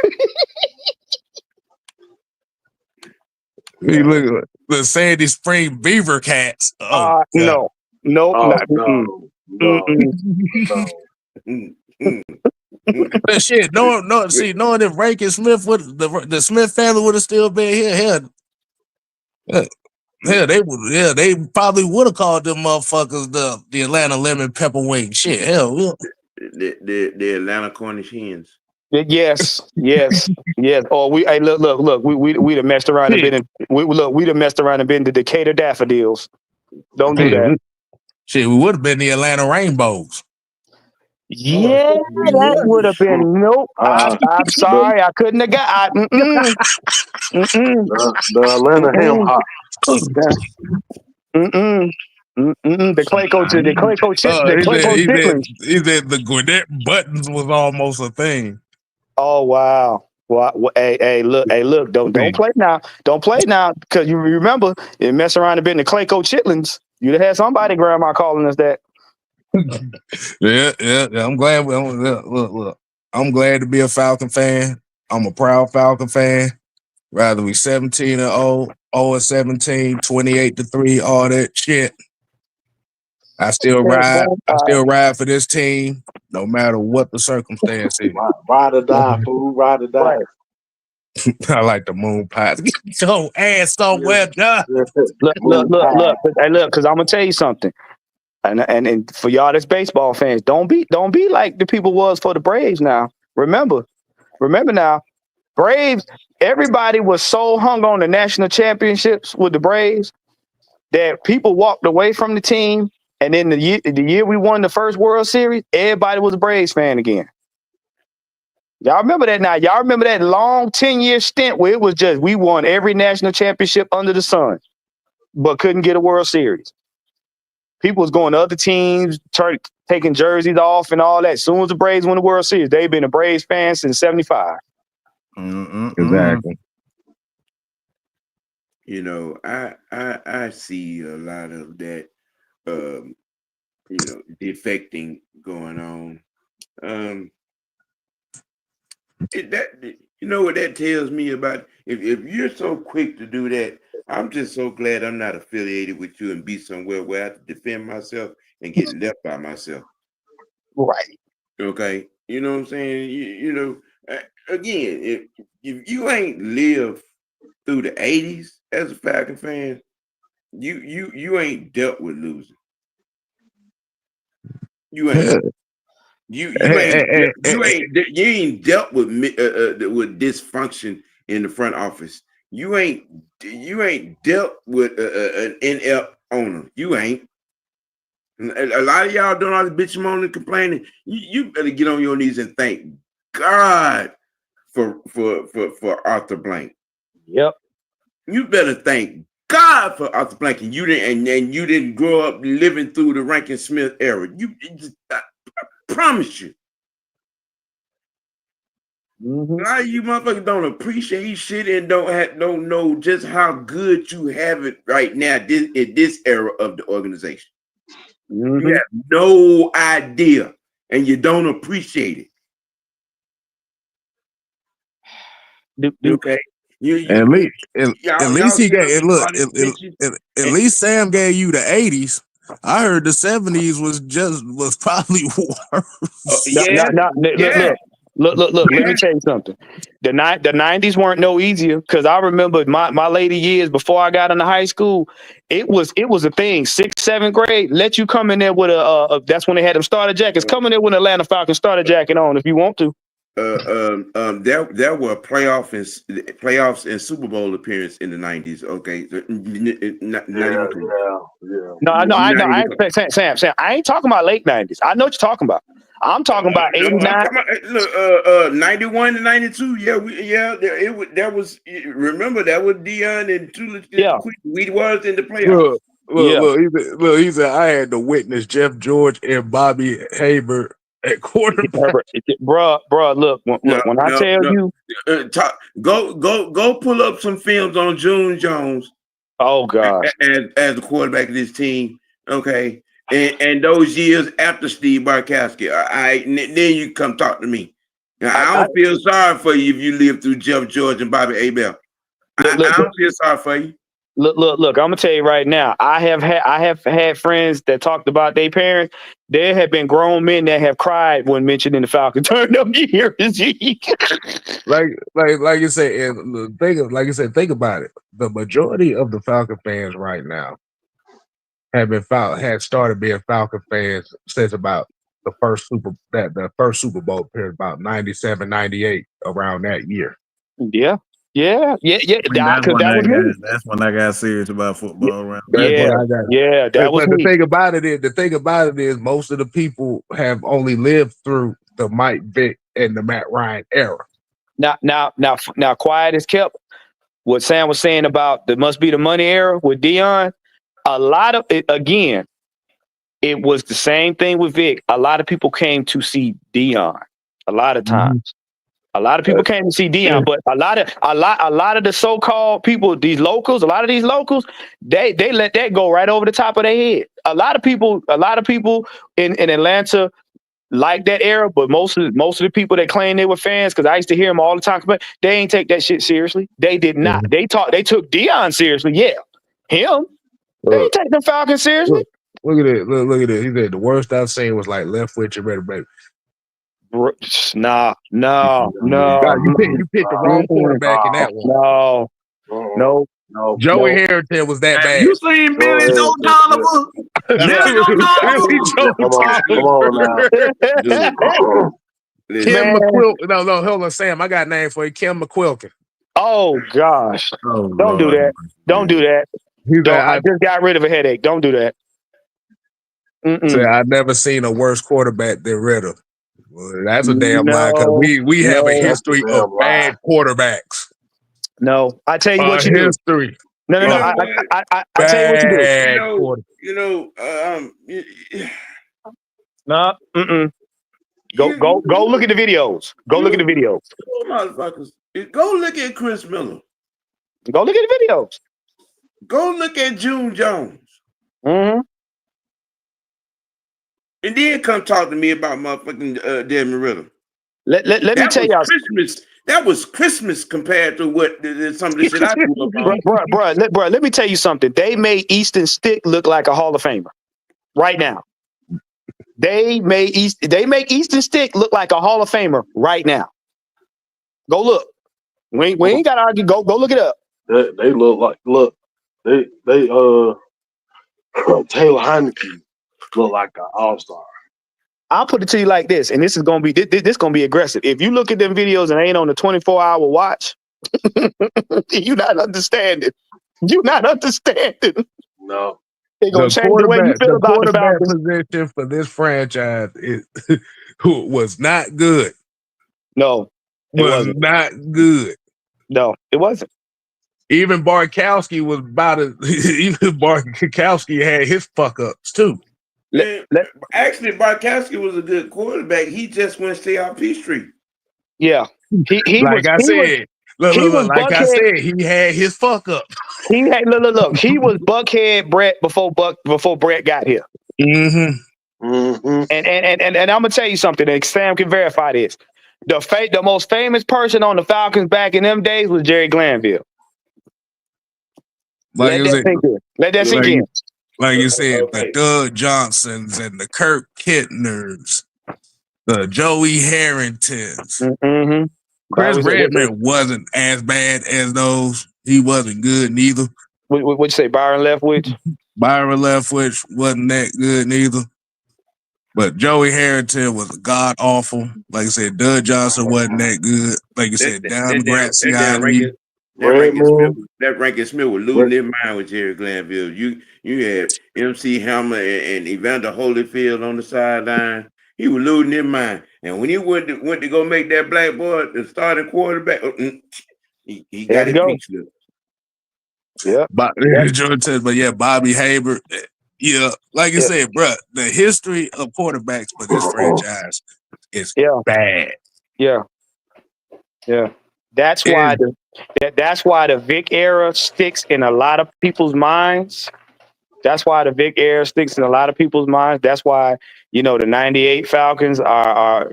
You look at the Sandy Spring Beaver Cats. Oh, God. No, Oh, not. no. But shit, knowing if Rankin Smith would the Smith family would have still been here, they probably would have called them motherfuckers the Atlanta Lemon Pepper Wing. Shit, hell, The Atlanta Cornish hens. Yes. Or look. We done messed around and been in. We done messed around and been to Decatur Daffodils. Don't do that. We would have been the Atlanta Rainbows. Yeah, that would have been nope. I'm sorry, I couldn't have got. The Atlanta ham hock. The Clayco chitlins. He said the Gwinnett Buttons was almost a thing. Oh wow. Well, hey, look, don't play now. Don't play now, because you remember you mess around and been the Clayco chitlins. You'd have had somebody grandma calling us that. Yeah. I'm glad. Look. I'm glad to be a Falcon fan. I'm a proud Falcon fan. Rather we 17-0, 0-17, 28-3, all that shit. I still ride. I still ride for this team, no matter what the circumstance is. Ride or die, fool. Ride or die. Right. I like the moon pies. Get your ass somewhere, done. Look. Hey, look, because I'm gonna tell you something. And for y'all that's baseball fans, don't be like the people was for the Braves now. Remember now, Braves, everybody was so hung on the national championships with the Braves that people walked away from the team. And then the year we won the first World Series, everybody was a Braves fan again. Y'all remember that now? Y'all remember that long 10-year stint where it was just we won every national championship under the sun, but couldn't get a World Series. People was going to other teams, taking jerseys off and all that. As soon as the Braves won the World Series, they've been a Braves fan since '75. Exactly. You know, I see a lot of that, defecting going on. You know what that tells me about? If you're so quick to do that, I'm just so glad I'm not affiliated with you and be somewhere where I have to defend myself and get left by myself. Right. Okay. You know what I'm saying? Again, if you ain't lived through the 80s as a Falcon fan, you ain't dealt with losing. You ain't. You ain't dealt with dysfunction in the front office. You ain't dealt with an inept owner. You ain't. A lot of y'all doing all this bitch moaning and complaining. You better get on your knees and thank God for Arthur Blank. Yep. You better thank God for Arthur Blank, and you didn't grow up living through the Rankin Smith era. I promise you. Mhm. A lot of you motherfuckers don't appreciate shit and don't know just how good you have it right now in this era of the organization. Mhm. You have no idea, and you don't appreciate it. Okay, At least, at least he sit up gave. and Look, all this bitches. at least Sam gave you the '80s. I heard the '70s was probably worse. Yeah, yeah. Look. Let Yeah. me tell you something. The 90s weren't no easier because I remember my later years before I got into high school. It was a thing. 6th, 7th grade. Let you come in there with that's when they had them starter jackets. Come in there with an Atlanta Falcons starter jacket on if you want to. There were playoffs and Super Bowl appearance in the 90s. Okay, not even close. No, I know. Not even close. Sam, I ain't talking about late 90s. I know what you're talking about. I'm talking about No, 89. I'm talking about, 91 to 92. There was. Remember that was Dion and Tula. Yeah. We was in the playoffs. Look. He said I had to witness Jeff George and Bobby Haber at quarterback. Bruh, look. When I tell you, go pull up some films on June Jones. Oh gosh, as the quarterback of this team. Okay. And those years after Steve Barkowski, then you come talk to me. Now, I don't feel sorry for you if you live through Jeff George and Bobby Abel. I don't feel sorry for you. Look, I'm gonna tell you right now. I have had friends that talked about their parents. There have been grown men that have cried when mentioning the Falcons turned up years. like you said, and think about it. The majority of the Falcon fans right now had started being Falcon fans since about the first Super Bowl period, about 97, 98, around that year. Yeah. That's when I got serious about football around. That was the me. thing about it is most of the people have only lived through the Mike Vick and the Matt Ryan era. Now, quiet as kept. What Sam was saying about the must be the money era with Dion. A lot of it again. It was the same thing with Vic. A lot of people came to see Dion. A lot of times. A lot of people came to see Dion, but a lot of the so-called people, these locals, a lot of these locals, they let that go right over the top of their head. A lot of people in Atlanta like that era, but most of the people that claim they were fans, because I used to hear them all the time, but they ain't take that shit seriously. They did not. They took Dion seriously. Yeah, him. They ain't take the Falcons seriously. Look at it. Look at it. He said the worst I've seen was like Left Witch and Red Baby. No. You picked the wrong quarterback in that one. No. Joey Harrington was that bad. You seen Billy Joe Donovan? Come on now. Kim McQuilkin. No, hold on, Sam. I got a name for you. Kim McQuilkin. Oh gosh. Don't do that. Don't do that. I just got rid of a headache. Don't do that. I've never seen a worse quarterback than Ritter. Well, that's a damn lie, because we have a history of bad quarterbacks. No, I tell you what you do. History. No. I tell you what you do. No. Go look at the videos. Go look at the videos. Motherfuckers. Go look at Chris Miller. Go look at the videos. Go look at June Jones. Mm-hmm. And then come talk to me about motherfucking Desmond Ritter. Let me tell y'all. That was Christmas compared to what some of the shit I grew up on. Bro, let me tell you something. They made Easton Stick look like a Hall of Famer right now. They make Easton Stick look like a Hall of Famer right now. Go look. We ain't got to argue. Go look it up. They look they Taylor Heineke look like an all-star. I'll put it to you like this, and this is gonna be aggressive. If you look at them videos and ain't on the 24-hour watch, you're not understanding. You're not understanding. No. They're gonna change the way you feel about the quarterback Falcons. position for this franchise was not good. No, it wasn't. Not good. No, it wasn't. Even Barkowski was about it. Even Barkowski had his fuck ups too. Actually, Barkowski was a good quarterback. He just went stay out Peachtree. Yeah. he Like was I he was said, look, he look, was look. Like I Buckhead. said, he had his fuck up. He had look. He was Buckhead Brett before Brett got here. Mm-hmm. Mm-hmm. And I'm gonna tell you something, and Sam can verify this. The most famous person on the Falcons back in them days was Jerry Glanville. Like Let I that said, sink in. Let that sink like, in. like you said, the Okay. Doug Johnsons and the Kirk Kittners, the Joey Harringtons. Mm-hmm. Chris Redmond wasn't as bad as those. He wasn't good neither. What you say, Byron Leftwich? Byron Leftwich wasn't that good neither. But Joey Harrington was god awful. Like I said, Doug Johnson wasn't that good. Like you said, Don Graziani. Redmond. That Rankin Smith was losing their mind with Jerry Glanville. You had MC Hammer and Evander Holyfield on the sideline. He was losing his mind. And when he went to go make that black boy the starting quarterback, he got his pink slip. Yeah. But yeah, Bobby Haber. Yeah, like you said, bro, the history of quarterbacks for this franchise is bad. Yeah. That's why the Vic era sticks in a lot of people's minds. That's why the Vic era sticks in a lot of people's minds. That's why, the 98 Falcons are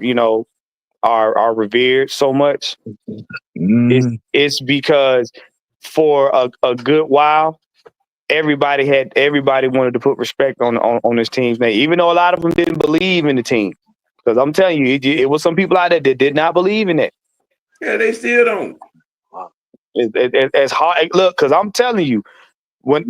revered so much. It's because for a good while, everybody wanted to put respect on this team's name, even though a lot of them didn't believe in the team. Because I'm telling you, it was some people out there that did not believe in it. Yeah, they still don't. It's hard. Look, because I'm telling you, when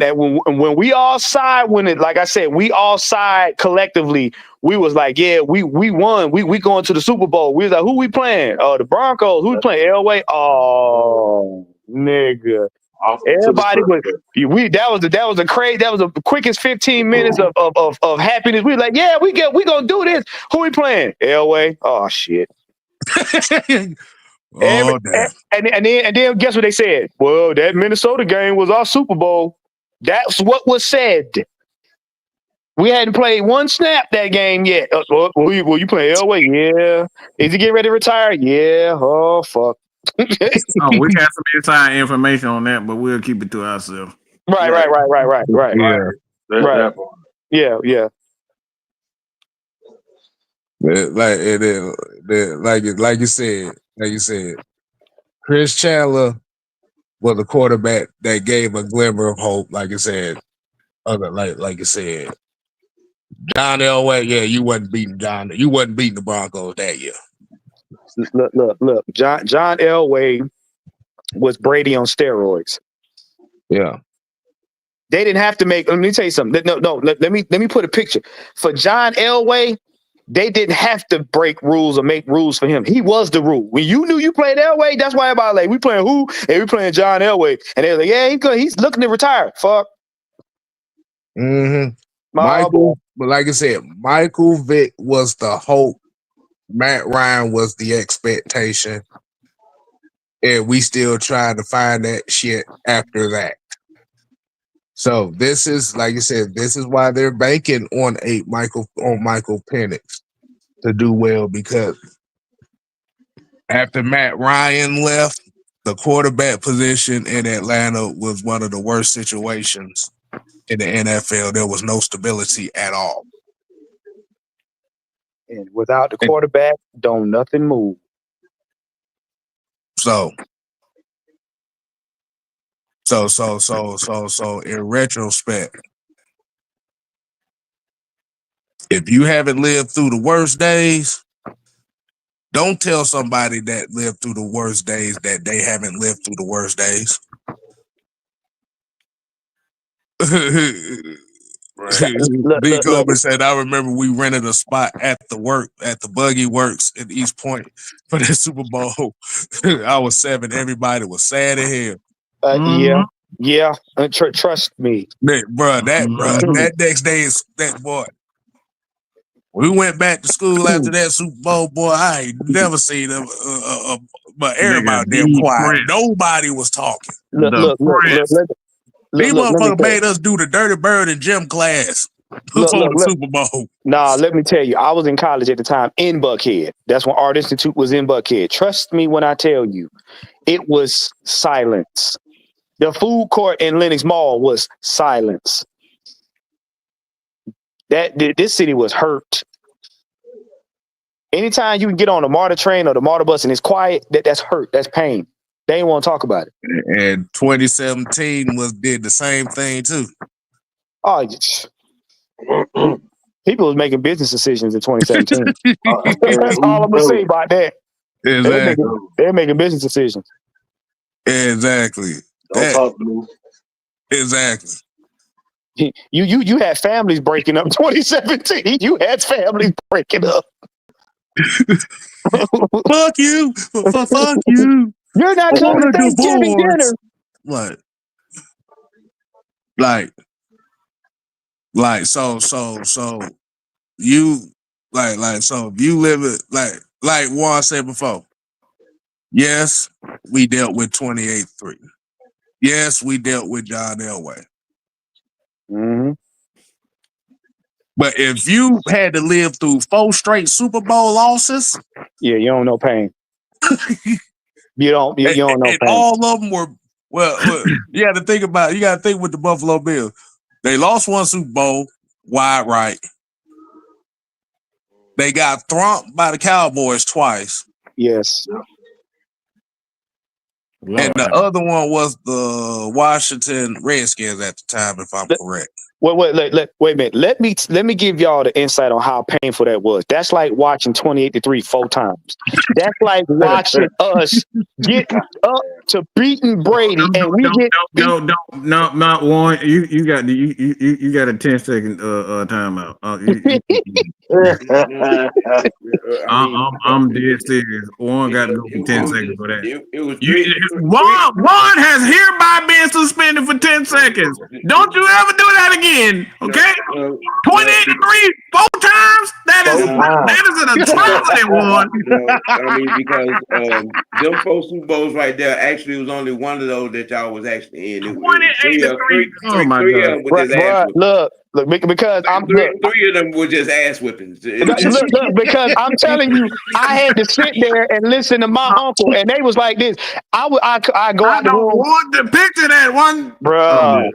we all side, like I said, we all side collectively. We was like, yeah, we won. We going to the Super Bowl. We was like, who we playing? Oh, the Broncos. Who we playing? Elway. Oh, nigga. Everybody was that was the quickest 15 minutes of happiness. We were like, yeah, we gonna do this. Who we playing? Elway. Oh shit. And then guess what they said? Well, that Minnesota game was our Super Bowl. That's what was said. We hadn't played one snap that game yet. You playing Elway? Yeah. Is he getting ready to retire? Yeah. Oh fuck. We got some inside information on that, but we'll keep it to ourselves. Right. Yeah. Like you said, Chris Chandler was a quarterback that gave a glimmer of hope. Like you said, like you said, John Elway. Yeah, you wasn't beating the Broncos that year. Look. John Elway was Brady on steroids. Yeah. They didn't have to make. Let me tell you something. No. Let me put a picture for John Elway. They didn't have to break rules or make rules for him. He was the rule. When you knew you played Elway, that's why everybody like, we playing who? And we playing John Elway. And they're like, yeah, he's looking to retire. Fuck. Mm-hmm. Michael, but like I said, Michael Vick was the hope. Matt Ryan was the expectation. And we still trying to find that shit after that. So this is, like you said, this is why they're banking on Michael Penix to do well, because after Matt Ryan left, the quarterback position in Atlanta was one of the worst situations in the NFL. There was no stability at all. And without the quarterback, don't nothing move. So in retrospect, if you haven't lived through the worst days, don't tell somebody that lived through the worst days that they haven't lived through the worst days. B. Coleman said, I remember we rented a spot at the Buggy Works in East Point for the Super Bowl. I was 7. Everybody was sad as hell. Yeah. Trust me, that next day is that boy. We went back to school after that Super Bowl, boy. I ain't never seen them. But everybody damn quiet. Nobody was talking. Look. These motherfuckers made us do the Dirty Bird in gym class. Look, before look, the look. Super Bowl. Nah, let me tell you, I was in college at the time in Buckhead. That's when Art Institute was in Buckhead. Trust me when I tell you, it was silence. The food court in Lenox Mall was silence. This city was hurt. Anytime you can get on the MARTA train or the MARTA bus and it's quiet, that's hurt. That's pain. They ain't want to talk about it. And 2017 did the same thing too. Oh, people was making business decisions in 2017. That's all I'm gonna say about that. Exactly. They're making business decisions. Exactly. Don't talk to me. Exactly. You had families breaking up in 2017. You had families breaking up. Fuck you. Fuck you. You're not coming to Thanksgiving dinner. What? So you so if you live it like Juan said before, yes, we dealt with 28-3. Yes, we dealt with John Elway. Mm-hmm. But if you had to live through 4 straight Super Bowl losses, yeah, you don't know pain. You don't know pain. All of them were well you got to think about it. You got to think with the Buffalo Bills. They lost 1 Super Bowl wide right. They got thromped by the Cowboys twice. Yes. And the other one was the Washington Redskins at the time, if I'm correct. Wait a minute. Let me give y'all the insight on how painful that was. That's like watching 28-3 4 times. That's like watching us get up to beating Brady and we get not one. You got a 10-second timeout. I'm dead serious. Warren got to go for 10 seconds for that. Warren has hereby been suspended for 10 seconds. Don't you ever do that again, okay? 28-3 4 times. That is an atrocity, Warren. I mean, because them 4 Super Bowls right there, actually, it was only one of those that y'all was actually in. 28-3. Oh my God! Look, because three of them were just ass whippings. Look, because I'm telling you, I had to sit there and listen to my uncle, and they was like this. I go out the room. I don't want to picture that one, bruh.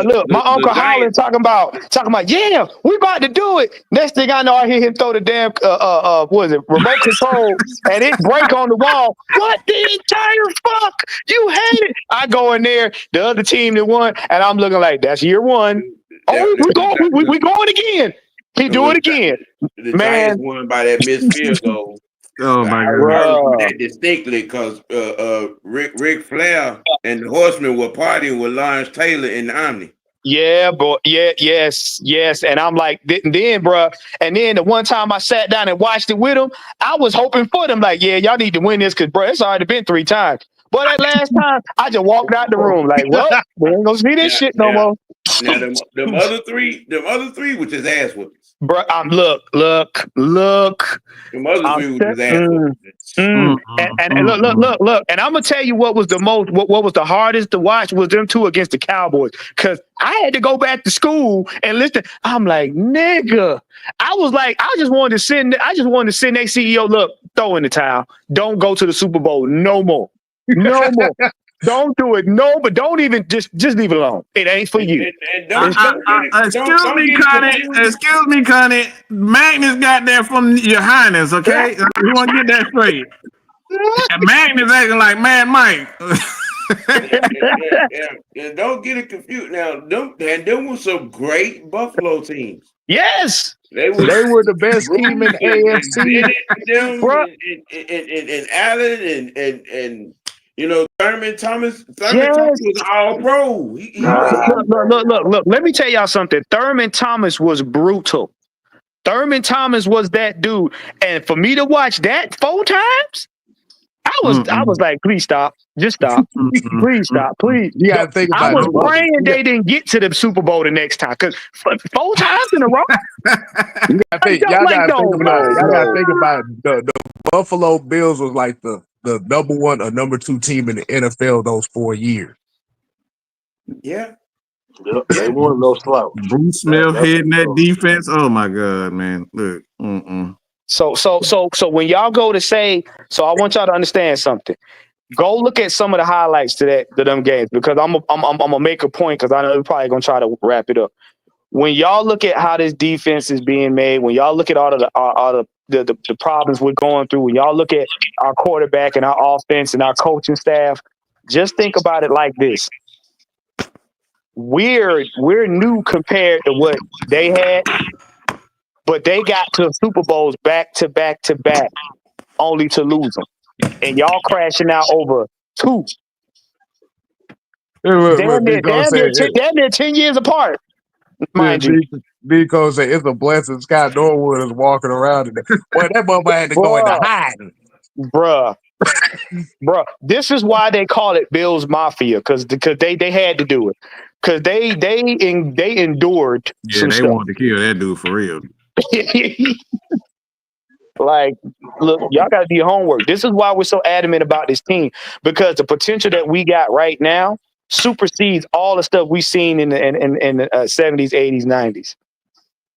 Look, my uncle Holland talking about, yeah, we about to do it. Next thing I know, I hear him throw the damn remote control, and it break on the wall. What the entire fuck? You hate it? I go in there, the other team that won, and I'm looking like that's year 1. We going again. He do it again. The Giants won by that missed field goal. Oh my God! I remember that distinctly because Ric Flair and the Horsemen were partying with Lawrence Taylor in the Omni. Yeah, boy. Yeah, yes. And I'm like, then, bro. And then the one time I sat down and watched it with him, I was hoping for them. Like, yeah, y'all need to win this because, bro, it's already been 3 times. But that last time, I just walked out the room like, well, we ain't gonna see this shit no more. Now them other three were just ass whippings. Bro, look. Them other 3 were just ass whippings. And look. And I'm gonna tell you what was the hardest to watch was them 2 against the Cowboys. Cause I had to go back to school and listen. I'm like, nigga. I just wanted to send their CEO, look, throw in the towel. Don't go to the Super Bowl no more. No more. Don't do it. No, but don't even just leave it alone. It ain't for you. Excuse me, Connie. Magnus got that from your highness, okay? You want to get that straight. And Magnus acting like Mad Mike. And don't get it confused. Now, them were some great Buffalo teams. Yes. They were the best team in AFC. And Allen and you know, Thurman Thomas was all pro. Look. Let me tell y'all something. Thurman Thomas was brutal. Thurman Thomas was that dude. And for me to watch that 4 times, I was like, please stop. Just stop. Please stop. Please. You gotta think about I was praying they didn't get to the Super Bowl the next time. Because 4 times in a row. Y'all gotta think about it. The Buffalo Bills was like the number 1 or number 2 team in the NFL those 4 years. Yeah. Yep, they weren't no slouch. Bruce Smith That's heading that for defense. Oh my God, man! Look, So when y'all go to say, so I want y'all to understand something. Go look at some of the highlights to them games because I'm gonna make a point because I know we're probably gonna try to wrap it up. When y'all look at how this defense is being made, when y'all look at all the problems we're going through, when y'all look at our quarterback and our offense and our coaching staff, just think about it like this: we're new compared to what they had, but they got to Super Bowls back to back to back, only to lose them, and y'all crashing out over two. Damn near 10 years apart, mind you. Because it's a blessing Scott Norwood is walking around in there. Boy, that mother had to go into hiding. Bruh. This is why they call it Bills Mafia, because they had to do it. Because they endured yeah, some they stuff. wanted to kill that dude for real. Like, look, y'all got to do your homework. This is why we're so adamant about this team, because the potential that we got right now supersedes all the stuff we've seen in the 70s, 80s, 90s,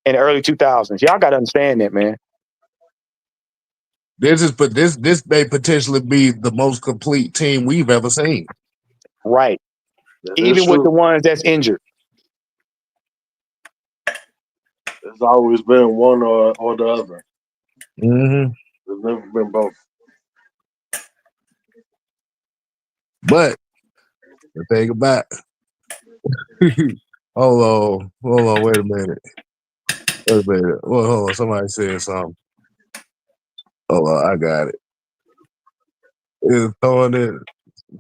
and the early 2000s. Y'all got to understand that, man. This may potentially be the most complete team we've ever seen. Right. that Even with the ones that's injured. It's always been one or the other. Mm-hmm. It's never been both. But the thing about hold on, wait a minute. Well, hold on, somebody said something. Hold on, I got it. It's throwing it.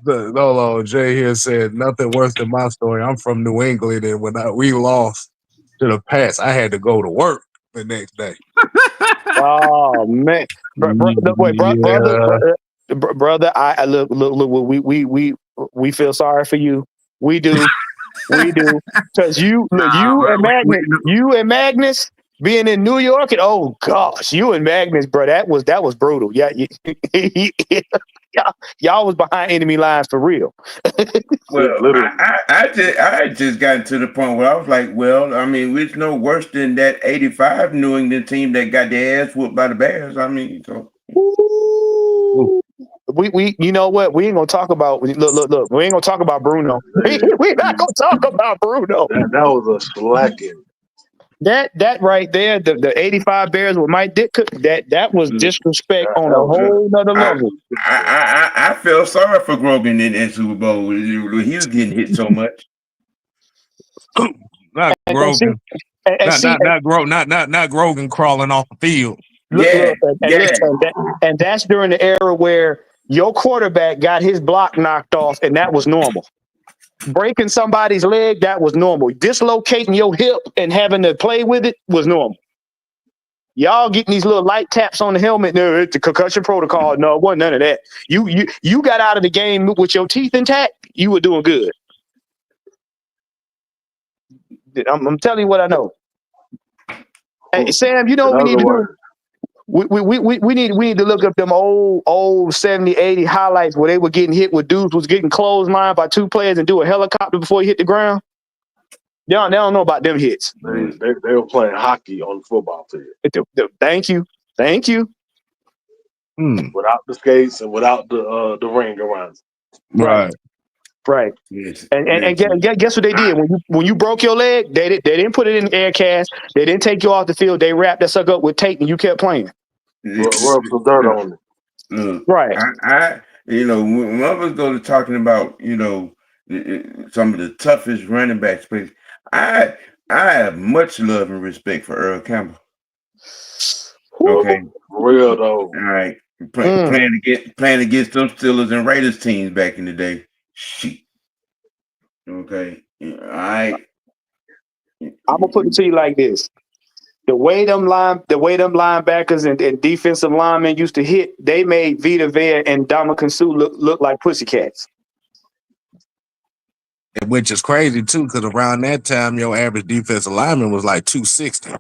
Hold on, Jay here said nothing worse than my story. I'm from New England, and when we lost to the Pats, I had to go to work the next day. Oh man, brother, I look. We feel sorry for you. We do, because you and Magnus being in New York, and oh gosh, you and Magnus, bro, that was brutal. Yeah, y'all was behind enemy lines for real. Well, I just got to the point where I was like, well, I mean, it's no worse than that 85 New England team that got their ass whooped by the Bears. I mean, so. We you know what? We ain't gonna talk about look. We ain't gonna talk about Bruno. We're not gonna talk about Bruno. That was a slacking. That right there, the 85 Bears with Mike Dick, that was disrespect on a whole nother level. I felt sorry for Grogan in Super Bowl. He was getting hit so much. Not Grogan. Not Grogan crawling off the field. And that's during the era where your quarterback got his block knocked off, and that was normal. Breaking somebody's leg, that was normal. Dislocating your hip and having to play with it was normal. Y'all getting these little light taps on the helmet. No, it's the concussion protocol. No, it wasn't none of that. You got out of the game with your teeth intact. You were doing good. I'm telling you what I know. Hey, Sam, you know what we need to do? We need to look up them old 70, 80 highlights where they were getting hit with dudes was getting clotheslined by two players and do a helicopter before he hit the ground. They don't know about them hits. They were playing hockey on the football field. Thank you. Without the skates and without the ring around. Right. Yes. And guess what they did when you broke your leg? They didn't put it in the air cast. They didn't take you off the field. They wrapped that sucker up with tape and you kept playing. Rub some dirt on it. Look, right. I when others go to talking about some of the toughest running backs, please. I have much love and respect for Earl Campbell. Okay, for real though. All right, playing against them Steelers and Raiders teams back in the day. Shit. Okay, all right. I'm gonna put it to you like this: the way them linebackers and defensive linemen used to hit, they made Vita Vea and Ndamukong Suh look like pussycats. Which is crazy too, because around that time, your average defensive lineman was like 260.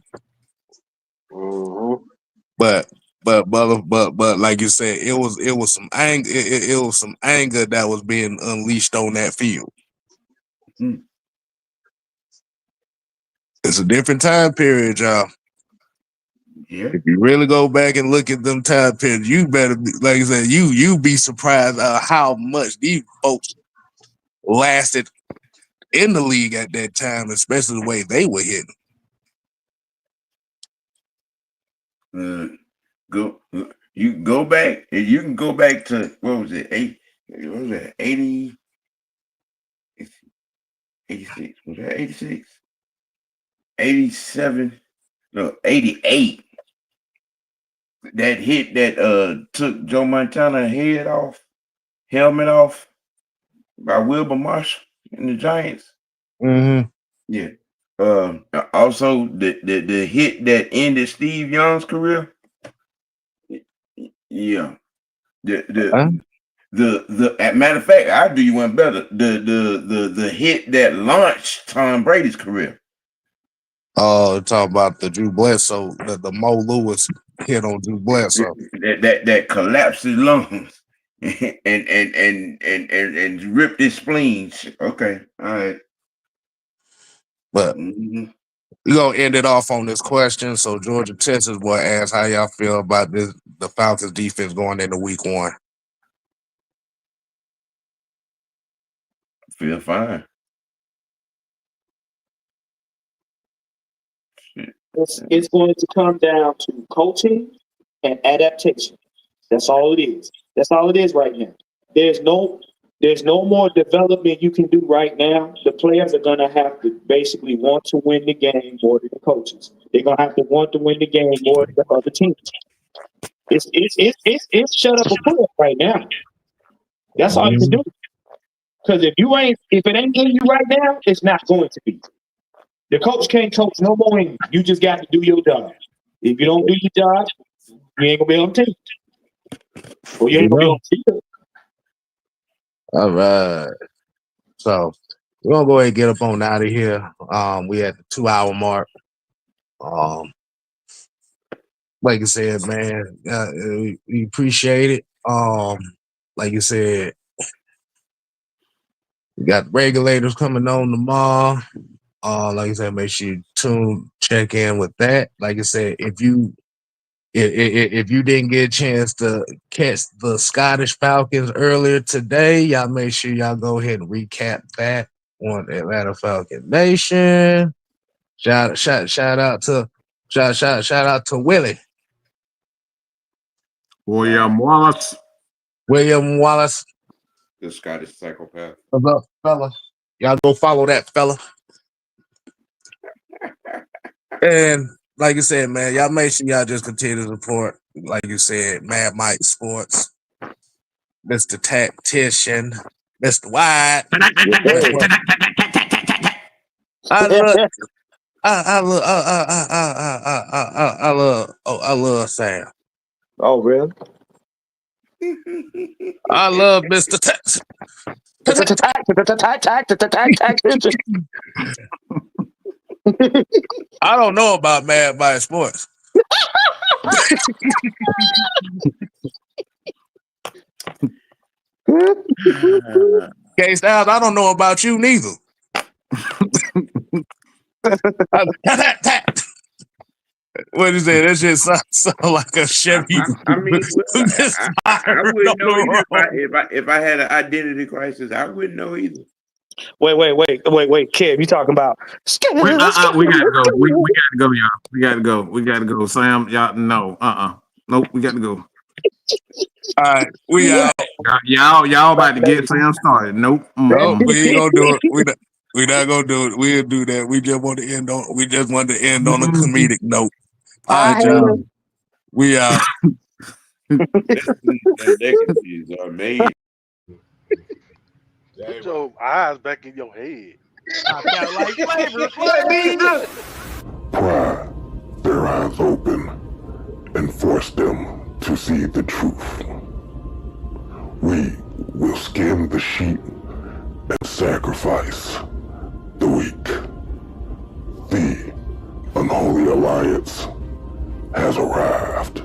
Mm-hmm. But like you said, it was some anger. It was some anger that was being unleashed on that field. It's a different time period, y'all. Yeah. If you really go back and look at them time periods, you better be, like I said, you be surprised how much these folks lasted in the league at that time, especially the way they were hitting. You go back and you can go back to what was it? 80? 86. Was that 86? 87? No, 88. That hit that took Joe Montana helmet off by Wilbur Marshall and the Giants. Mm-hmm. Yeah. Also the hit that ended Steve Young's career. Yeah. The matter of fact, I'll do you one better. The hit that launched Tom Brady's career. Oh, talk about the Drew Bledsoe, the Mo Lewis hit on Drew Bledsoe. That collapsed his lungs and ripped his spleen. Okay, all right. But we're gonna end it off on this question. So Georgia Texas boy asked how y'all feel about the Falcons defense going into week 1. Feel fine. It's going to come down to coaching and adaptation. That's all it is. That's all it is right now. There's no more development you can do right now. The players are gonna have to basically want to win the game more than the coaches. They're gonna have to want to win the game more than the other teams. It's shut up and put up right now. That's all you can do. Because if it ain't in you right now, it's not going to be. The coach can't coach no more in you. You just got to do your job. If you don't do your job, you ain't gonna be on the team. Or you ain't gonna be on the field. All right. So we're gonna go ahead and get up on out of here. We at the 2-hour mark. Like I said, man, we appreciate it. Like you said, we got regulators coming on tomorrow. Like I said, make sure you check in with that. Like I said, if you didn't get a chance to catch the Scottish Falcons earlier today, y'all make sure y'all go ahead and recap that on Atlanta Falcon Nation. Shout out to Willie. William Wallace. William Wallace. The Scottish psychopath. What's up, fella? Y'all go follow that fella. And like you said, man, y'all make sure y'all just continue to support, like you said, Mad Mike Sports, Mr. Tactician, Mr. White. I love Sam. Oh, really? I love Mr. I don't know about Mad Mike Sports. K Styles, I don't know about you neither. What you say? That shit sound like a Chevy. I mean, I wouldn't know either if I had an identity crisis. I wouldn't know either. Wait, Kev, you talking about? We gotta go. We gotta go, y'all. We gotta go. Sam, y'all, no. Nope, we gotta go. All right, we out. Y'all about to get Sam started. Nope. No, we ain't gonna do it. We not gonna do it. We'll do that. We just want to end on a comedic note. All right, y'all. We out. Legacies are made. Put your eyes back in your head. Pry their eyes open and force them to see the truth. We will skin the sheep and sacrifice the weak. The unholy alliance has arrived.